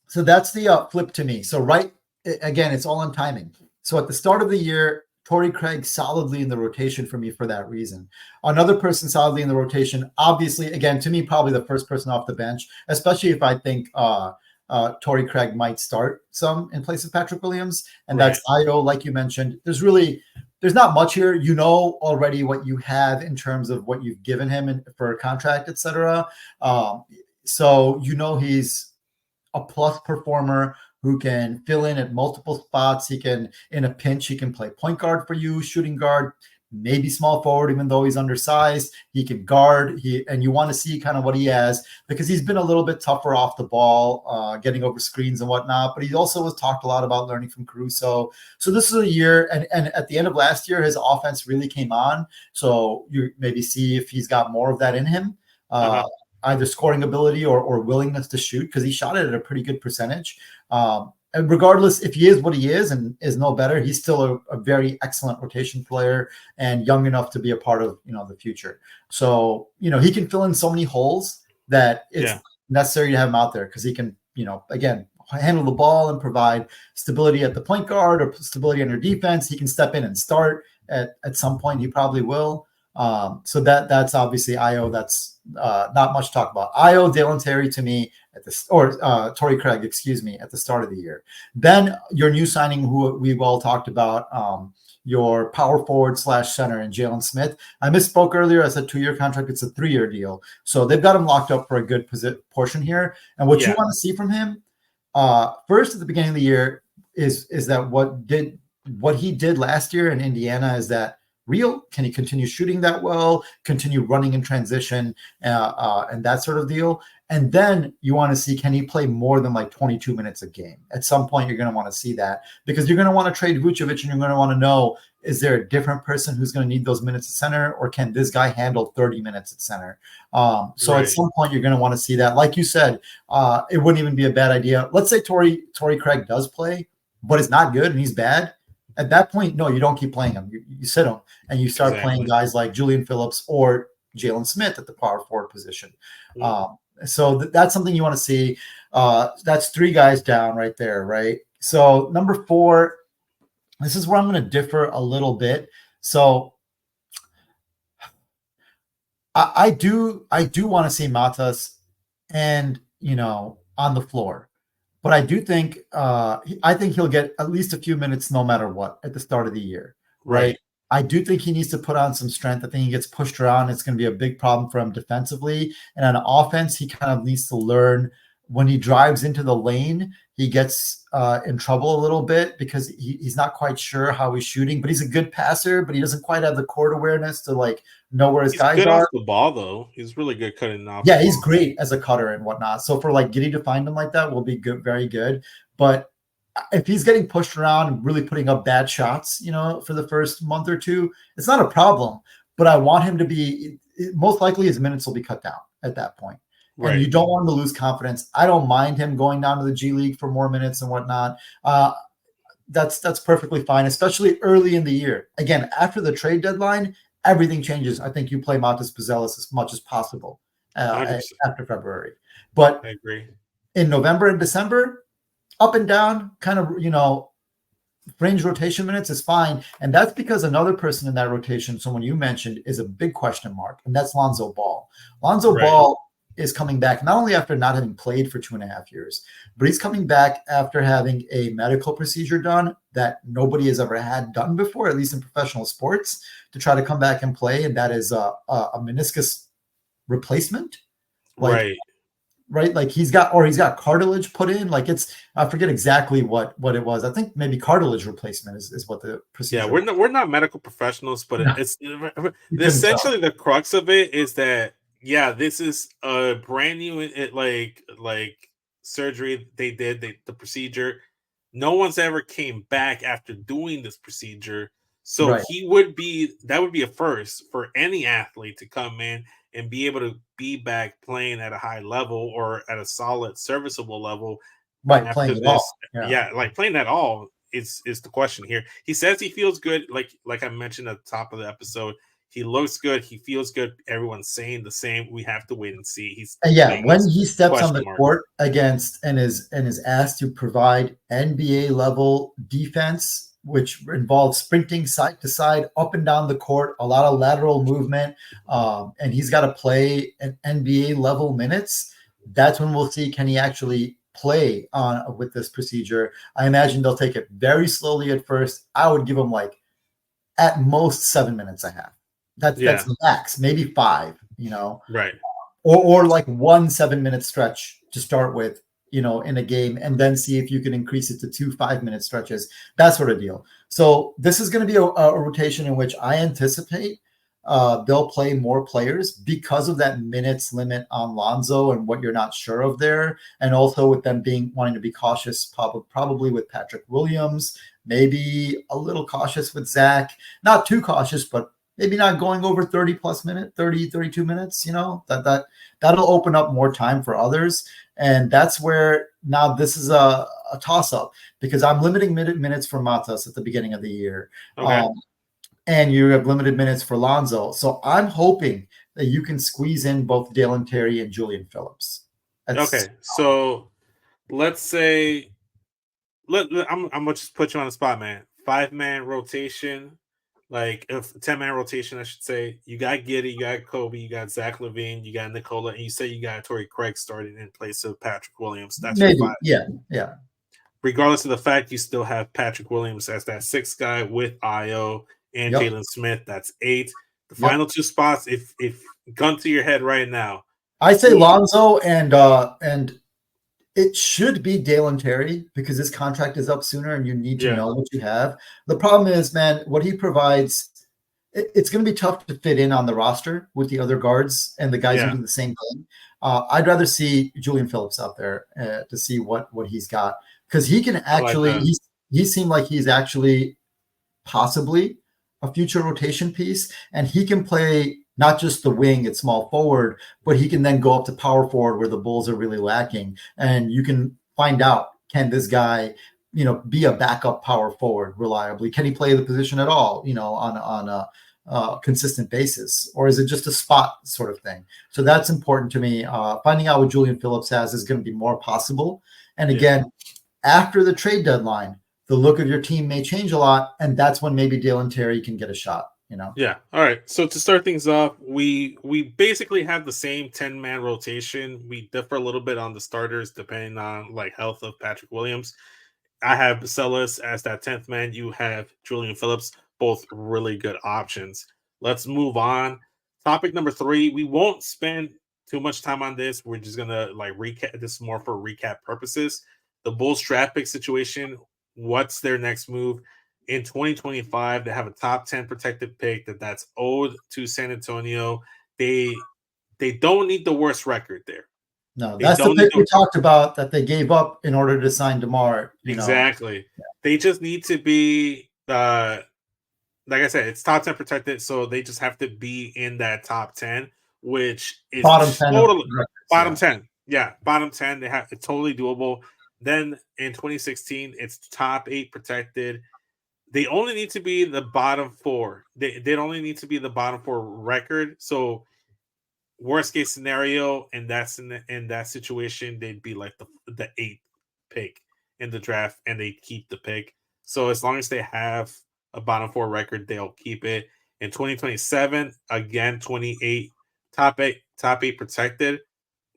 Speaker 2: So that's the flip to me. So again, it's all on timing. So at the start of the year, Torrey Craig solidly in the rotation for me for that reason. Another person solidly in the rotation, obviously, again, to me, probably the first person off the bench, especially if I think Torrey Craig might start some in place of Patrick Williams, and
Speaker 1: Right.
Speaker 2: that's Io, like you mentioned. There's not much here. You know already what you have in terms of what you've given him for a contract, etc. So you know he's a plus performer who can fill in at multiple spots. He can, in a pinch, he can play point guard for you, shooting guard, maybe small forward, even though he's undersized. He can guard. And you want to see kind of what he has because he's been a little bit tougher off the ball, getting over screens and whatnot. But he also has talked a lot about learning from Caruso. So this is a year, and at the end of last year, his offense really came on. So you maybe see if he's got more of that in him. Either scoring ability or willingness to shoot, because he shot it at a pretty good percentage. And regardless, if he is what he is and is no better, he's still a very excellent rotation player and young enough to be a part of the future. So he can fill in so many holes that it's necessary to have him out there because he can again handle the ball and provide stability at the point guard or stability on your defense. He can step in and start at some point. He probably will. So that's obviously Io. That's not much to talk about. Io, Dalen Terry to me Torrey Craig, excuse me, at the start of the year. Then your new signing, who we've all talked about, your power forward / center, and Jalen Smith. I misspoke earlier. I said 2-year contract. It's a 3-year deal. So they've got him locked up for a good portion here. And what you want to see from him, first at the beginning of the year, is that what he did last year in Indiana, is that real? Can he continue shooting that well, continue running in transition, and that sort of deal? And then you want to see, can he play more than like 22 minutes a game? At some point, you're going to want to see that because you're going to want to trade Vucevic and you're going to want to know, is there a different person who's going to need those minutes at center, or can this guy handle 30 minutes at center? At some point, you're going to want to see that. Like you said, it wouldn't even be a bad idea. Let's say Torrey Craig does play, but is not good and he's bad. At that point, no, you don't keep playing him. You sit him and you start playing guys like Julian Phillips or Jalen Smith at the power forward position. So that's something you want to see. That's 3 guys down right there, right? So number 4, this is where I'm going to differ a little bit. So I do want to see Matas and on the floor. But I do think I think he'll get at least a few minutes no matter what at the start of the year, right? I do think he needs to put on some strength. I think he gets pushed around. It's going to be a big problem for him defensively. And on offense, he kind of needs to learn when he drives into the lane, he gets in trouble a little bit because he's not quite sure how he's shooting, but he's a good passer, but he doesn't quite have the court awareness to like know where his guys
Speaker 1: good
Speaker 2: are.
Speaker 1: Off the ball though, he's really good cutting off.
Speaker 2: Yeah, he's great as a cutter and whatnot. So for like Giddy to find him like that will be good, very good. But if he's getting pushed around and really putting up bad shots, for the first month or 2, it's not a problem. But I want him to be, most likely his minutes will be cut down at that point. And you don't want him to lose confidence. I don't mind him going down to the G League for more minutes and whatnot. That's perfectly fine, especially early in the year. Again, after the trade deadline, everything changes. I think you play Matas Buzelis as much as possible after February. But
Speaker 1: I agree.
Speaker 2: In November and December, up and down, kind of, fringe rotation minutes is fine. And that's because another person in that rotation, someone you mentioned, is a big question mark, and that's Lonzo Ball. Lonzo Ball is coming back not only after not having played for 2.5 years, but he's coming back after having a medical procedure done that nobody has ever had done before, at least in professional sports, to try to come back and play. And that is a meniscus replacement. Right. Like he's got cartilage put in. Like I forget exactly what it was. I think maybe cartilage replacement is what the procedure.
Speaker 1: Yeah, we're not medical professionals, but it's essentially the crux of it is that, this is a brand new surgery they did, the procedure. No one's ever came back after doing this procedure. So
Speaker 2: Right.
Speaker 1: he would be that would be a first for any athlete to come in and be able to be back playing at a high level or at a solid, serviceable level
Speaker 2: Right.
Speaker 1: after
Speaker 2: Playing it
Speaker 1: this.
Speaker 2: all. Yeah.
Speaker 1: Yeah, like playing at all is the question here. He says he feels good, like I mentioned at the top of the episode. He looks good. He feels good. Everyone's saying the same. We have to wait and see. He's
Speaker 2: And yeah,
Speaker 1: playing
Speaker 2: when
Speaker 1: his
Speaker 2: he steps on
Speaker 1: question
Speaker 2: the
Speaker 1: mark.
Speaker 2: court against and is asked to provide NBA level defense, which involves sprinting side to side, up and down the court, a lot of lateral movement, and he's got to play an NBA level minutes. That's when we'll see, can he actually play on with this procedure. I imagine they'll take it very slowly at first. I would give him like at most 7 minutes a half. That's
Speaker 1: Yeah,
Speaker 2: the max, maybe five. You know,
Speaker 1: right.
Speaker 2: or like 1 7 minute stretch to start with, in a game, and then see if you can increase it to 2 5 minute stretches, that sort of deal. So this is going to be a rotation in which I anticipate they'll play more players because of that minutes limit on Lonzo and what you're not sure of there, and also with them wanting to be cautious, probably with Patrick Williams, maybe a little cautious with Zach, not too cautious, but maybe not going over 30 plus minutes, 30, 32 minutes, that'll open up more time for others. And that's where now this is a toss up, because I'm limiting minutes for Matas at the beginning of the year.
Speaker 1: Okay.
Speaker 2: And you have limited minutes for Lonzo. So I'm hoping that you can squeeze in both Dalen Terry and Julian Phillips.
Speaker 1: Okay. So let's say I'm gonna just put you on the spot, man. 5-man rotation, like if 10-man rotation, I should say. You got Giddy, you got Kobe, you got Zach Levine, you got Nicola, and you say you got Torrey Craig starting in place of Patrick Williams. That's your
Speaker 2: Maybe.
Speaker 1: five.
Speaker 2: Yeah.
Speaker 1: Regardless of the fact you still have Patrick Williams as that sixth guy with Io and
Speaker 2: Yep.
Speaker 1: Jalen Smith. That's 8. The
Speaker 2: Yep.
Speaker 1: final two spots, if gun to your head right now,
Speaker 2: I say Lonzo and it should be Dalen Terry, because his contract is up sooner and you need to know what you have. The problem is, man, what he provides, it's going to be tough to fit in on the roster with the other guards and the guys who do the same thing. I'd rather see Julian Phillips out there to see what he's got, because he can actually, he seemed like he's actually possibly a future rotation piece, and he can play not just the wing at small forward, but he can then go up to power forward where the Bulls are really lacking. And you can find out, can this guy, be a backup power forward reliably? Can he play the position at all, on a consistent basis, or is it just a spot sort of thing? So that's important to me. Finding out what Julian Phillips has is going to be more possible. And again, after the trade deadline, the look of your team may change a lot, and that's when maybe Dalen Terry can get a shot.
Speaker 1: Yeah. All right. So to start things off, we basically have the same 10-man rotation. We differ a little bit on the starters depending on like health of Patrick Williams. I have Bacelis as that 10th man. You have Julian Phillips, both really good options. Let's move on. Topic number 3. We won't spend too much time on this. We're just gonna like recap this more for recap purposes. The Bulls draft pick situation. What's their next move? In 2025, they have a top 10 protected pick that's owed to San Antonio. They don't need the worst record there.
Speaker 2: No, that's the pick we talked about that they gave up in order to sign DeMar.
Speaker 1: Exactly. They just need to be, like I said, it's top 10 protected, so they just have to be in that top 10, which is
Speaker 2: bottom 10.
Speaker 1: Bottom 10. Yeah, bottom 10. It's totally doable. Then in 2016, it's top 8 protected. They only need to be the bottom 4. They only need to be the bottom 4 record. So worst case scenario, and that's in that situation, they'd be like the 8th pick in the draft, and they keep the pick. So as long as they have a bottom 4 record, they'll keep it. In 2027, again, 28 top 8 protected,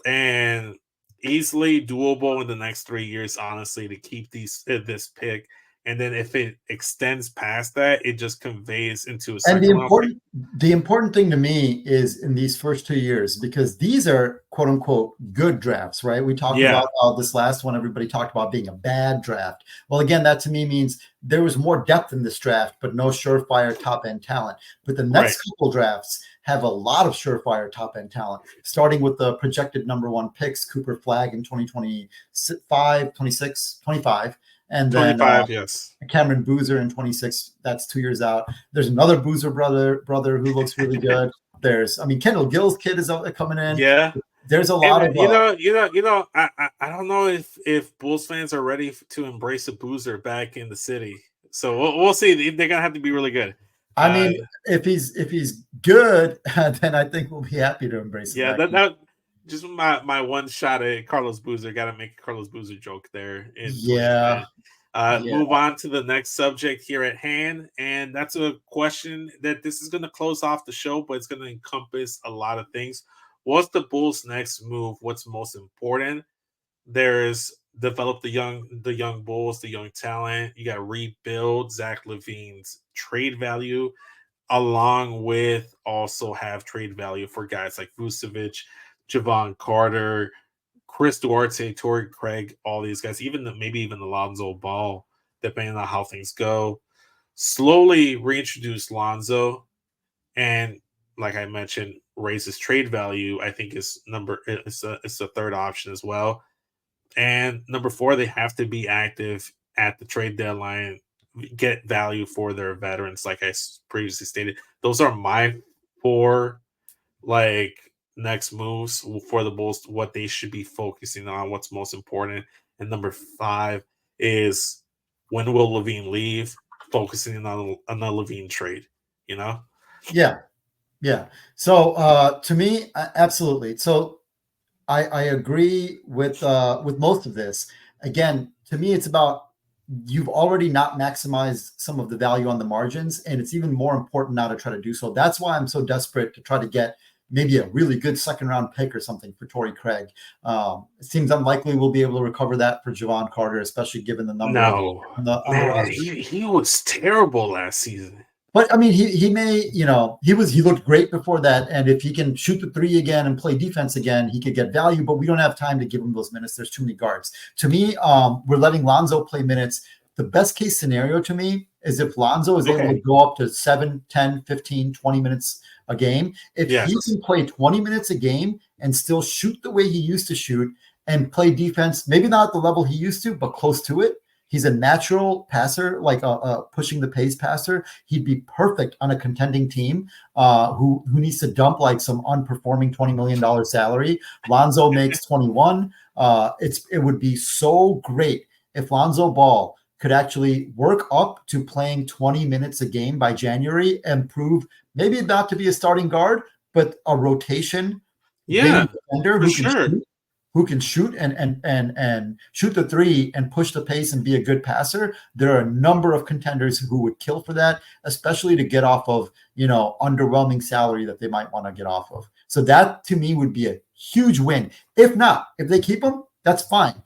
Speaker 1: and easily doable in the next 3 years, honestly, to keep this pick And then if it extends past that, it just conveys into a
Speaker 2: And
Speaker 1: second round pick.
Speaker 2: the important thing to me is in these first 2 years, because these are quote unquote good drafts, right? We talked
Speaker 1: Yeah,
Speaker 2: about how this last one, everybody talked about being a bad draft. Well, again, that to me means there was more depth in this draft, but no surefire top end talent. But the
Speaker 1: right.
Speaker 2: next couple drafts have a lot of surefire top end talent, starting with the projected number one picks, Cooper Flag in 2025, 26, 25. And then
Speaker 1: 25, yes.
Speaker 2: Cameron Boozer in 26. That's 2 years out. There's another Boozer brother who looks really good. There's, I mean, Kendall Gill's kid is coming in.
Speaker 1: Yeah.
Speaker 2: There's a lot
Speaker 1: And
Speaker 2: of
Speaker 1: I don't know if Bulls fans are ready to embrace a boozer back in the city. So we'll see. They're gonna have to be really good.
Speaker 2: I
Speaker 1: Uh,
Speaker 2: mean, if he's good, then I think we'll be happy to embrace him
Speaker 1: yeah,
Speaker 2: back.
Speaker 1: that just my one shot at Carlos Boozer. Got to make a Carlos Boozer joke there in
Speaker 2: Yeah,
Speaker 1: 2020.
Speaker 2: yeah,
Speaker 1: Move on to the next subject here at hand, and that's a question that this is going to close off the show, but it's going to encompass a lot of things. What's the Bulls' next move? What's most important? There's develop the young Bulls, the young talent. You got rebuild Zach LaVine's trade value, along with also have trade value for guys like Vucevic, Javon Carter, Chris Duarte, Torrey Craig, all these guys, maybe even Alonzo Ball, depending on how things go. Slowly reintroduce Lonzo, and like I mentioned, raises trade value. I think is it's a third option as well. And number four, they have to be active at the trade deadline, get value for their veterans, like I previously stated. Those are my four like next moves for the Bulls, what they should be focusing on, what's most important. And number five is when will Levine leave, focusing on the Levine trade, you know?
Speaker 2: yeah, yeah. So to me, absolutely. So I agree with most of this. Again, to me, it's about you've already not maximized some of the value on the margins, and it's even more important now to try to do so. That's why I'm so desperate to try to get maybe a really good second round pick or something for Torrey Craig. It seems unlikely we'll be able to recover that for Javon Carter, especially given the number of
Speaker 1: No,
Speaker 2: on the
Speaker 1: man,
Speaker 2: roster.
Speaker 1: he was terrible last season.
Speaker 2: But I mean, he may, he looked great before that, and if he can shoot the three again and play defense again, he could get value. But we don't have time to give him those minutes. There's too many guards. To me, we're letting Lonzo play minutes. The best case scenario to me is if Lonzo is able to go up to 7, 10, 15, 20 minutes a game. If
Speaker 1: Yes.
Speaker 2: he can play 20 minutes a game and still shoot the way he used to shoot and play defense, maybe not at the level he used to, but close to it. He's a natural passer, like a pushing the pace passer. He'd be perfect on a contending team who needs to dump like some unperforming $20 million salary. Lonzo makes 21. It would be so great if Lonzo Ball could actually work up to playing 20 minutes a game by January and prove maybe not to be a starting guard, but a rotation
Speaker 1: Yeah,
Speaker 2: defender
Speaker 1: for sure.
Speaker 2: who can shoot and shoot the three and push the pace and be a good passer. There are a number of contenders who would kill for that, especially to get off of, underwhelming salary that they might want to get off of. So that to me would be a huge win. If not, if they keep him, that's fine.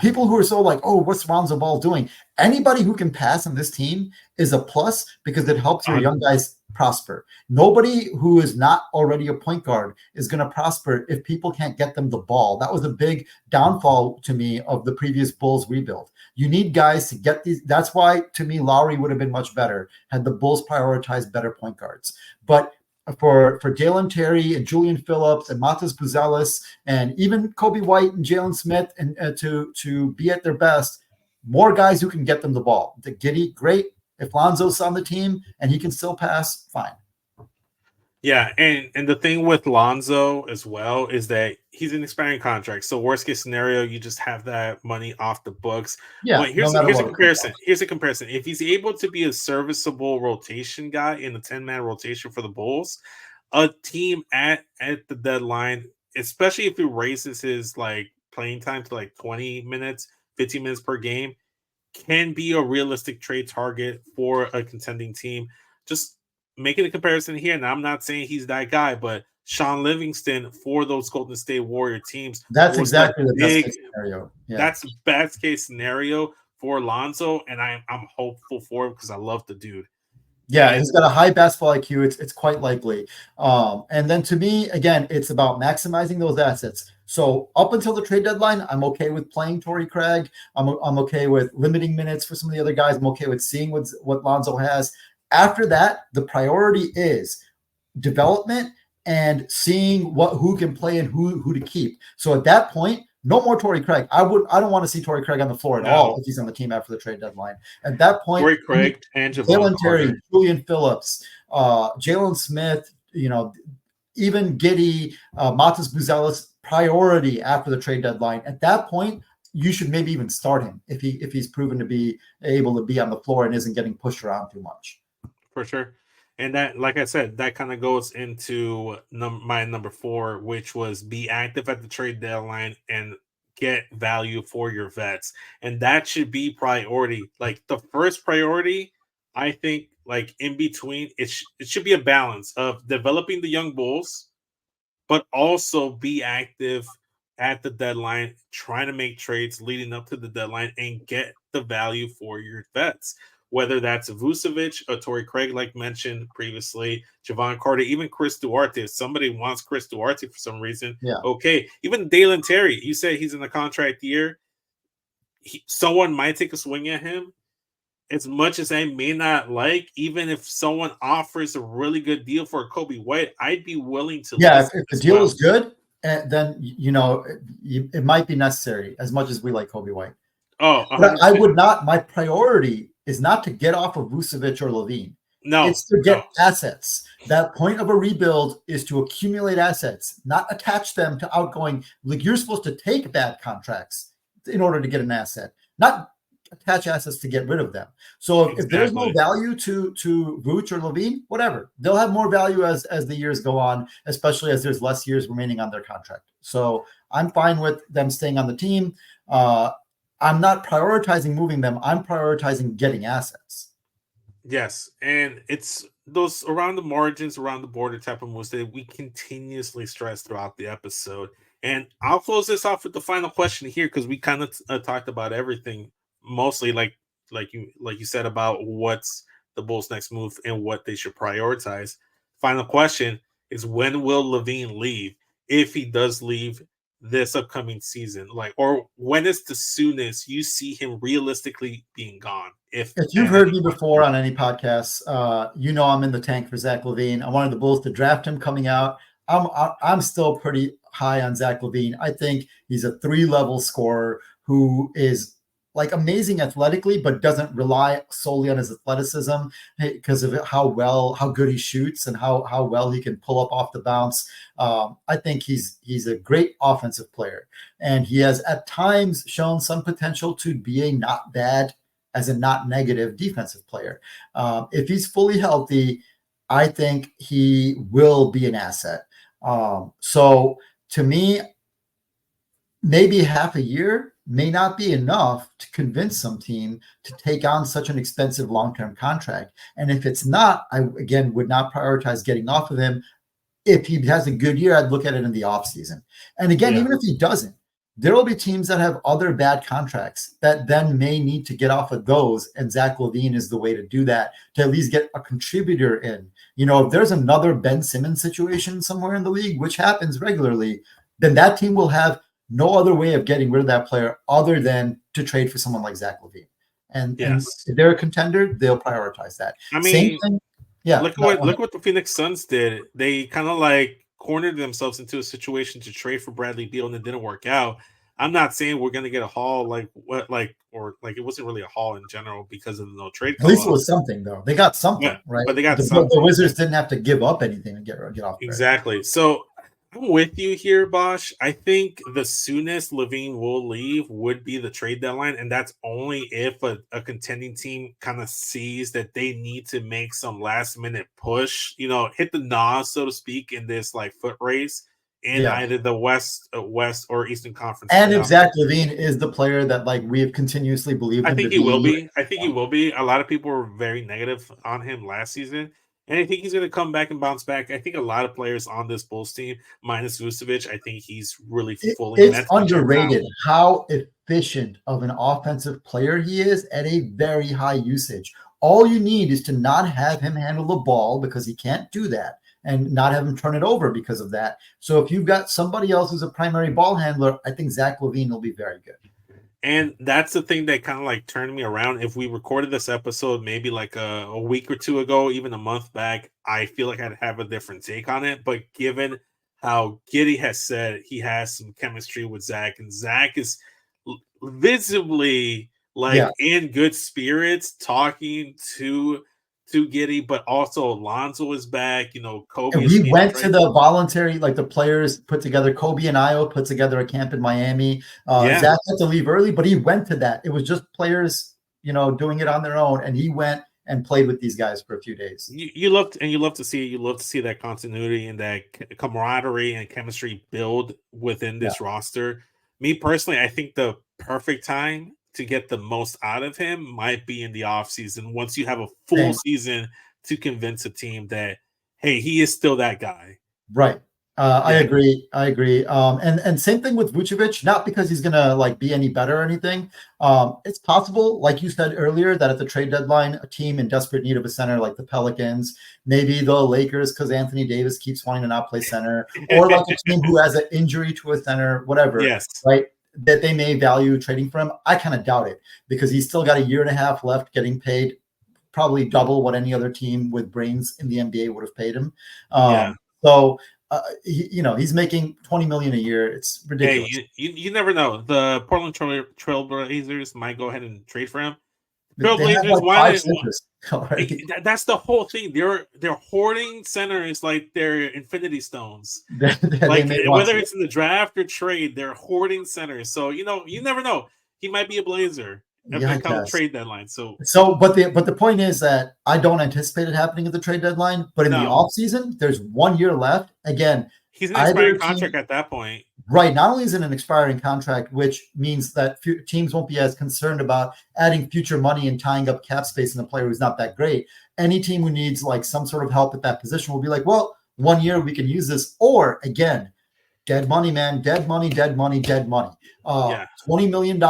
Speaker 2: People who are so like, oh, what's Lonzo Ball doing? Anybody who can pass on this team is a plus because it helps your young guys prosper. Nobody who is not already a point guard is going to prosper if people can't get them the ball. That was a big downfall to me of the previous Bulls rebuild. You need guys to get these. That's why, to me, Lowry would have been much better had the Bulls prioritized better point guards. But for Dalen Terry and Julian Phillips and Matas Buzelis and even Kobe White and Jalen Smith and to be at their best, more guys who can get them the ball. The Giddey, great. If Lonzo's on the team and he can still pass, fine.
Speaker 1: Yeah, and the thing with Lonzo as well is that he's an expiring contract. So worst case scenario, you just have that money off the books.
Speaker 2: Yeah,
Speaker 1: But here's
Speaker 2: no matter
Speaker 1: a
Speaker 2: what.
Speaker 1: comparison. Here's a comparison. If he's able to be a serviceable rotation guy in the 10-man rotation for the Bulls, a team at the deadline, especially if he raises his like playing time to like 20 minutes, 15 minutes per game, can be a realistic trade target for a contending team. Just making a comparison here, and I'm not saying he's that guy, but Sean Livingston for those Golden State Warrior teams
Speaker 2: That's
Speaker 1: was
Speaker 2: exactly the best
Speaker 1: big.
Speaker 2: case scenario. Yeah.
Speaker 1: That's best case scenario for Lonzo, and I'm hopeful for him because I love the dude.
Speaker 2: Yeah,
Speaker 1: And
Speaker 2: he's got a high basketball IQ. It's quite likely. And then to me, again, it's about maximizing those assets. So up until the trade deadline, I'm okay with playing Torrey Craig. I'm okay with limiting minutes for some of the other guys. I'm okay with seeing what Lonzo has. After that, the priority is development and seeing who can play and who to keep. So at that point, no more Torrey Craig. I don't want to see Torrey Craig on the floor at all if he's on the team after the trade deadline. At that point,
Speaker 1: Torrey Craig and Javon
Speaker 2: Jalen Terry, Julian Phillips, Jalen Smith, even Giddey, Matas Buzelis, priority after the trade deadline. At that point, you should maybe even start him if he's proven to be able to be on the floor and isn't getting pushed around too much.
Speaker 1: For sure. And that, like I said, that kind of goes into my number 4, which was be active at the trade deadline and get value for your vets. And that should be priority. Like the first priority, I think, like in between, it should be a balance of developing the young bulls, but also be active at the deadline, trying to make trades leading up to the deadline and get the value for your vets. Whether that's Vucevic or Torrey Craig, like mentioned previously, Javon Carter, even Chris Duarte. If somebody wants Chris Duarte for some reason, okay. Even Dalen Terry, you said he's in the contract year. Someone might take a swing at him. As much as I may not like, even if someone offers a really good deal for Kobe White, I'd be willing to.
Speaker 2: Yeah, if the deal is good, then it might be necessary. As much as we like Kobe White, but I would not. My priority is not to get off of Vucevic or Levine.
Speaker 1: No,
Speaker 2: it's to get assets. That point of a rebuild is to accumulate assets, not attach them to outgoing. Like you're supposed to take bad contracts in order to get an asset, not attach assets to get rid of them. So if there's no value to Vooch or Levine, whatever, they'll have more value as the years go on, especially as there's less years remaining on their contract. So I'm fine with them staying on the team. I'm not prioritizing moving them. I'm prioritizing getting assets.
Speaker 1: Yes, and it's those around the margins, around the border type of moves that we continuously stress throughout the episode. And I'll close this off with the final question here because we kind of talked about everything, mostly like you said about what's the Bulls' next move and what they should prioritize. Final question is, when will Levine leave? If he does leave this upcoming season, or when is the soonest you see him realistically being gone? If
Speaker 2: you've heard me before on any podcasts, I'm in the tank for Zach LaVine. I wanted the Bulls to draft him coming out. I'm still pretty high on Zach LaVine. I think he's a 3-level scorer who is like amazing athletically, but doesn't rely solely on his athleticism because of how good he shoots and how well he can pull up off the bounce. I think he's a great offensive player, and he has at times shown some potential to be a not bad, as a not negative defensive player. If he's fully healthy, I think he will be an asset. So to me, maybe half a year may not be enough to convince some team to take on such an expensive long-term contract. And if it's not, I, again, would not prioritize getting off of him. If he has a good year, I'd look at it in the offseason. And again, even if he doesn't, there will be teams that have other bad contracts that then may need to get off of those. And Zach LaVine is the way to do that, to at least get a contributor in. If there's another Ben Simmons situation somewhere in the league, which happens regularly, then that team will have no other way of getting rid of that player other than to trade for someone like Zach LaVine. And if they're a contender, they'll prioritize that.
Speaker 1: I mean, look what the Phoenix Suns did. They kind of cornered themselves into a situation to trade for Bradley Beal, and it didn't work out. I'm not saying we're going to get a haul it wasn't really a haul in general because of the no trade.
Speaker 2: At least it was something, though. They got something, right?
Speaker 1: But they got something.
Speaker 2: The Wizards didn't have to give up anything and get off.
Speaker 1: Exactly. So I'm with you here, Bosch. I think the soonest LaVine will leave would be the trade deadline, and that's only if a contending team kind of sees that they need to make some last-minute push, hit the NOS, so to speak, in this foot race in either the West or Eastern Conference.
Speaker 2: And if Zach LaVine is the player that we have continuously believed
Speaker 1: I think he will be. I think he will be. A lot of people were very negative on him last season. And I think he's going to come back and bounce back. I think a lot of players on this Bulls team, minus Vucevic, I think he's really fully.
Speaker 2: It's underrated how efficient of an offensive player he is at a very high usage. All you need is to not have him handle the ball because he can't do that, and not have him turn it over because of that. So if you've got somebody else who's a primary ball handler, I think Zach LaVine will be very good.
Speaker 1: And that's the thing that kind of like turned me around. If we recorded this episode maybe like a week or two ago, even a month back, I feel like I'd have a different take on it. But given how Giddy has said he has some chemistry with Zach, and Zach is visibly
Speaker 2: Yeah.
Speaker 1: like in good spirits talking to Giddy, but also Alonzo is back. You know, Kobe
Speaker 2: And
Speaker 1: is
Speaker 2: we
Speaker 1: being
Speaker 2: went to
Speaker 1: trained.
Speaker 2: the voluntary, like the players put together, Kobe and Io put together a camp in Miami.
Speaker 1: Yeah.
Speaker 2: Zach had to leave early, but he went to that. It was just players, doing it on their own. And he went and played with these guys for a few days.
Speaker 1: You love to see that continuity and that camaraderie and chemistry build within this roster. Me personally, I think the perfect time to get the most out of him might be in the offseason, once you have a full season to convince a team that, hey, he is still that guy.
Speaker 2: Right. I agree. And same thing with Vucevic, not because he's going to like be any better or anything. It's possible, like you said earlier, that at the trade deadline, a team in desperate need of a center like the Pelicans, maybe the Lakers, because Anthony Davis keeps wanting to not play center, or like a team who has an injury to a center, whatever.
Speaker 1: Yes.
Speaker 2: Right. That they may value trading for him. I kind of doubt it, because he's still got a year and a half left getting paid, probably double what any other team with brains in the NBA would have paid him. So, he's making $20 million a year. It's ridiculous.
Speaker 1: Hey, you never know. The Portland Trailblazers might go ahead and trade for him.
Speaker 2: Trailblazers,
Speaker 1: that's the whole thing. They're hoarding centers like they're infinity stones. Like whether it's in the draft or trade, they're hoarding centers. So you never know. He might be a Blazer at the trade deadline.
Speaker 2: But the point is that I don't anticipate it happening at the trade deadline. But in the offseason, there's 1 year left. Again,
Speaker 1: he's an expiring contract at that point.
Speaker 2: Right. Not only is it an expiring contract, which means that teams won't be as concerned about adding future money and tying up cap space in a player who's not that great. Any team who needs like some sort of help at that position will be like, well, 1 year we can use this. Or again, dead money, man, dead money. $20 million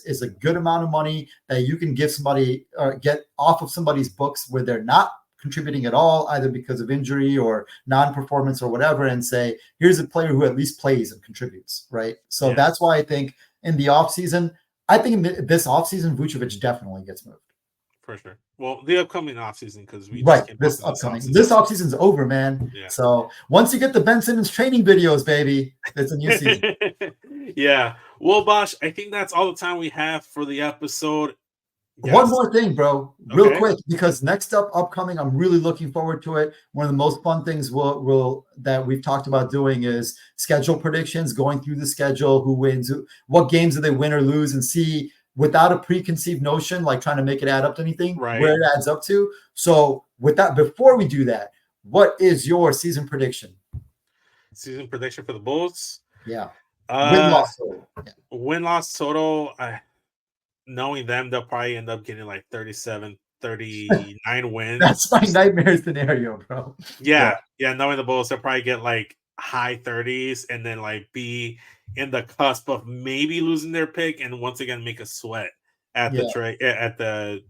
Speaker 2: is a good amount of money that you can give somebody or get off of somebody's books where they're not contributing at all, either because of injury or non-performance or whatever, and say, here's a player who at least plays and contributes, right? So that's why I think in the offseason, this offseason, Vucevic definitely gets moved.
Speaker 1: For sure. Well, the upcoming offseason, because
Speaker 2: this offseason's over, man. Yeah. So once you get the Ben Simmons training videos, baby, it's a new season.
Speaker 1: Yeah. Well, Bosh, I think that's all the time we have for the episode.
Speaker 2: Yes. One more thing, bro, real quick, because upcoming, I'm really looking forward to it. One of the most fun things that we've talked about doing is schedule predictions, going through the schedule, who wins, what games do they win or lose, and see without a preconceived notion, like trying to make it add up to anything, where it adds up to. So with that, before we do that, what is your season prediction?
Speaker 1: Season prediction for the Bulls?
Speaker 2: Yeah.
Speaker 1: Win-loss total. Knowing them, they'll probably end up getting like 37, 39 wins.
Speaker 2: That's my nightmare scenario, bro.
Speaker 1: Yeah. Knowing the Bulls, they'll probably get like high 30s and then like be in the cusp of maybe losing their pick and once again make a sweat at the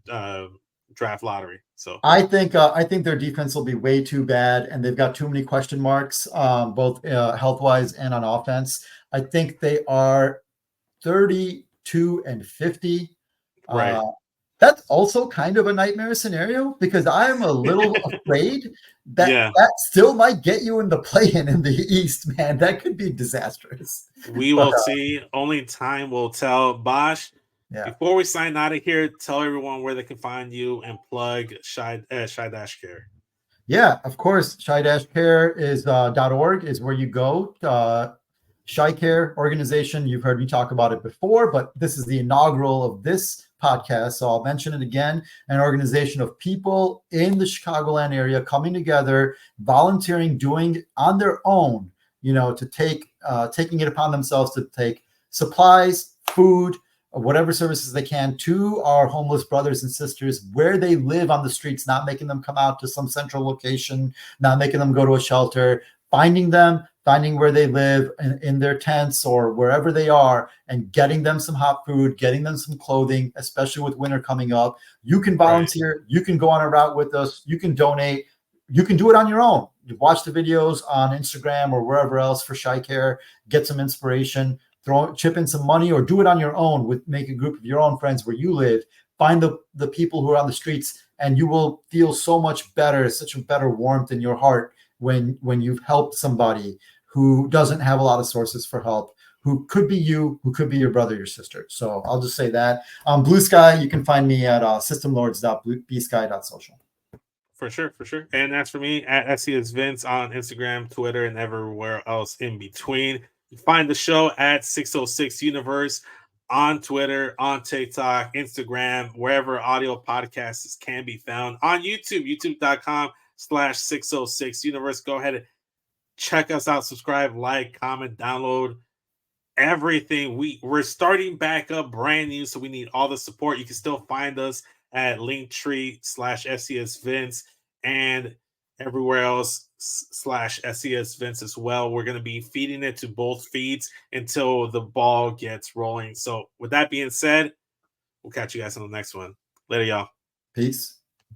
Speaker 1: draft lottery. So
Speaker 2: I think their defense will be way too bad, and they've got too many question marks, both health-wise and on offense. I think they are 32-50.
Speaker 1: Right.
Speaker 2: That's also kind of a nightmare scenario, because I'm a little afraid that still might get you in the play-in in the East, man. That could be disastrous.
Speaker 1: We will see. Only time will tell. Bosh, before we sign out of here, tell everyone where they can find you and plug Shy-Care.
Speaker 2: Yeah, of course. Shy-Care is .org is where you go. Shy Care organization, you've heard me talk about it before, but this is the inaugural of this podcast, so I'll mention it again. An organization of people in the Chicagoland area coming together, volunteering, doing on their own, to taking it upon themselves to take supplies, food, whatever services they can to our homeless brothers and sisters where they live on the streets, not making them come out to some central location, not making them go to a shelter, finding them, finding where they live in their tents or wherever they are, and getting them some hot food, getting them some clothing, especially with winter coming up. You can volunteer, right. You can go on a route with us, you can donate, you can do it on your own. You watch the videos on Instagram or wherever else for Shy Care, get some inspiration, chip in some money, or do it on your own with make a group of your own friends where you live. Find the people who are on the streets, and you will feel so much better, such a better warmth in your heart when you've helped somebody who doesn't have a lot of sources for help, who could be you, who could be your brother, your sister. So I'll just say that. Blue Sky, you can find me at systemlords.bsky.social.
Speaker 1: For sure. And as for me, at SES Vince on Instagram, Twitter, and everywhere else in between. You find the show at 606 Universe on Twitter, on TikTok, Instagram, wherever audio podcasts can be found. On YouTube, youtube.com/606 Universe. Go ahead and check us out, subscribe, like, comment, download everything. We're starting back up brand new, so we need all the support. You can still find us at Linktree/SES Vince and everywhere else /SES Vince as well. We're going to be feeding it to both feeds until the ball gets rolling. So with that being said, we'll catch you guys on the next one. Later, y'all.
Speaker 2: Peace.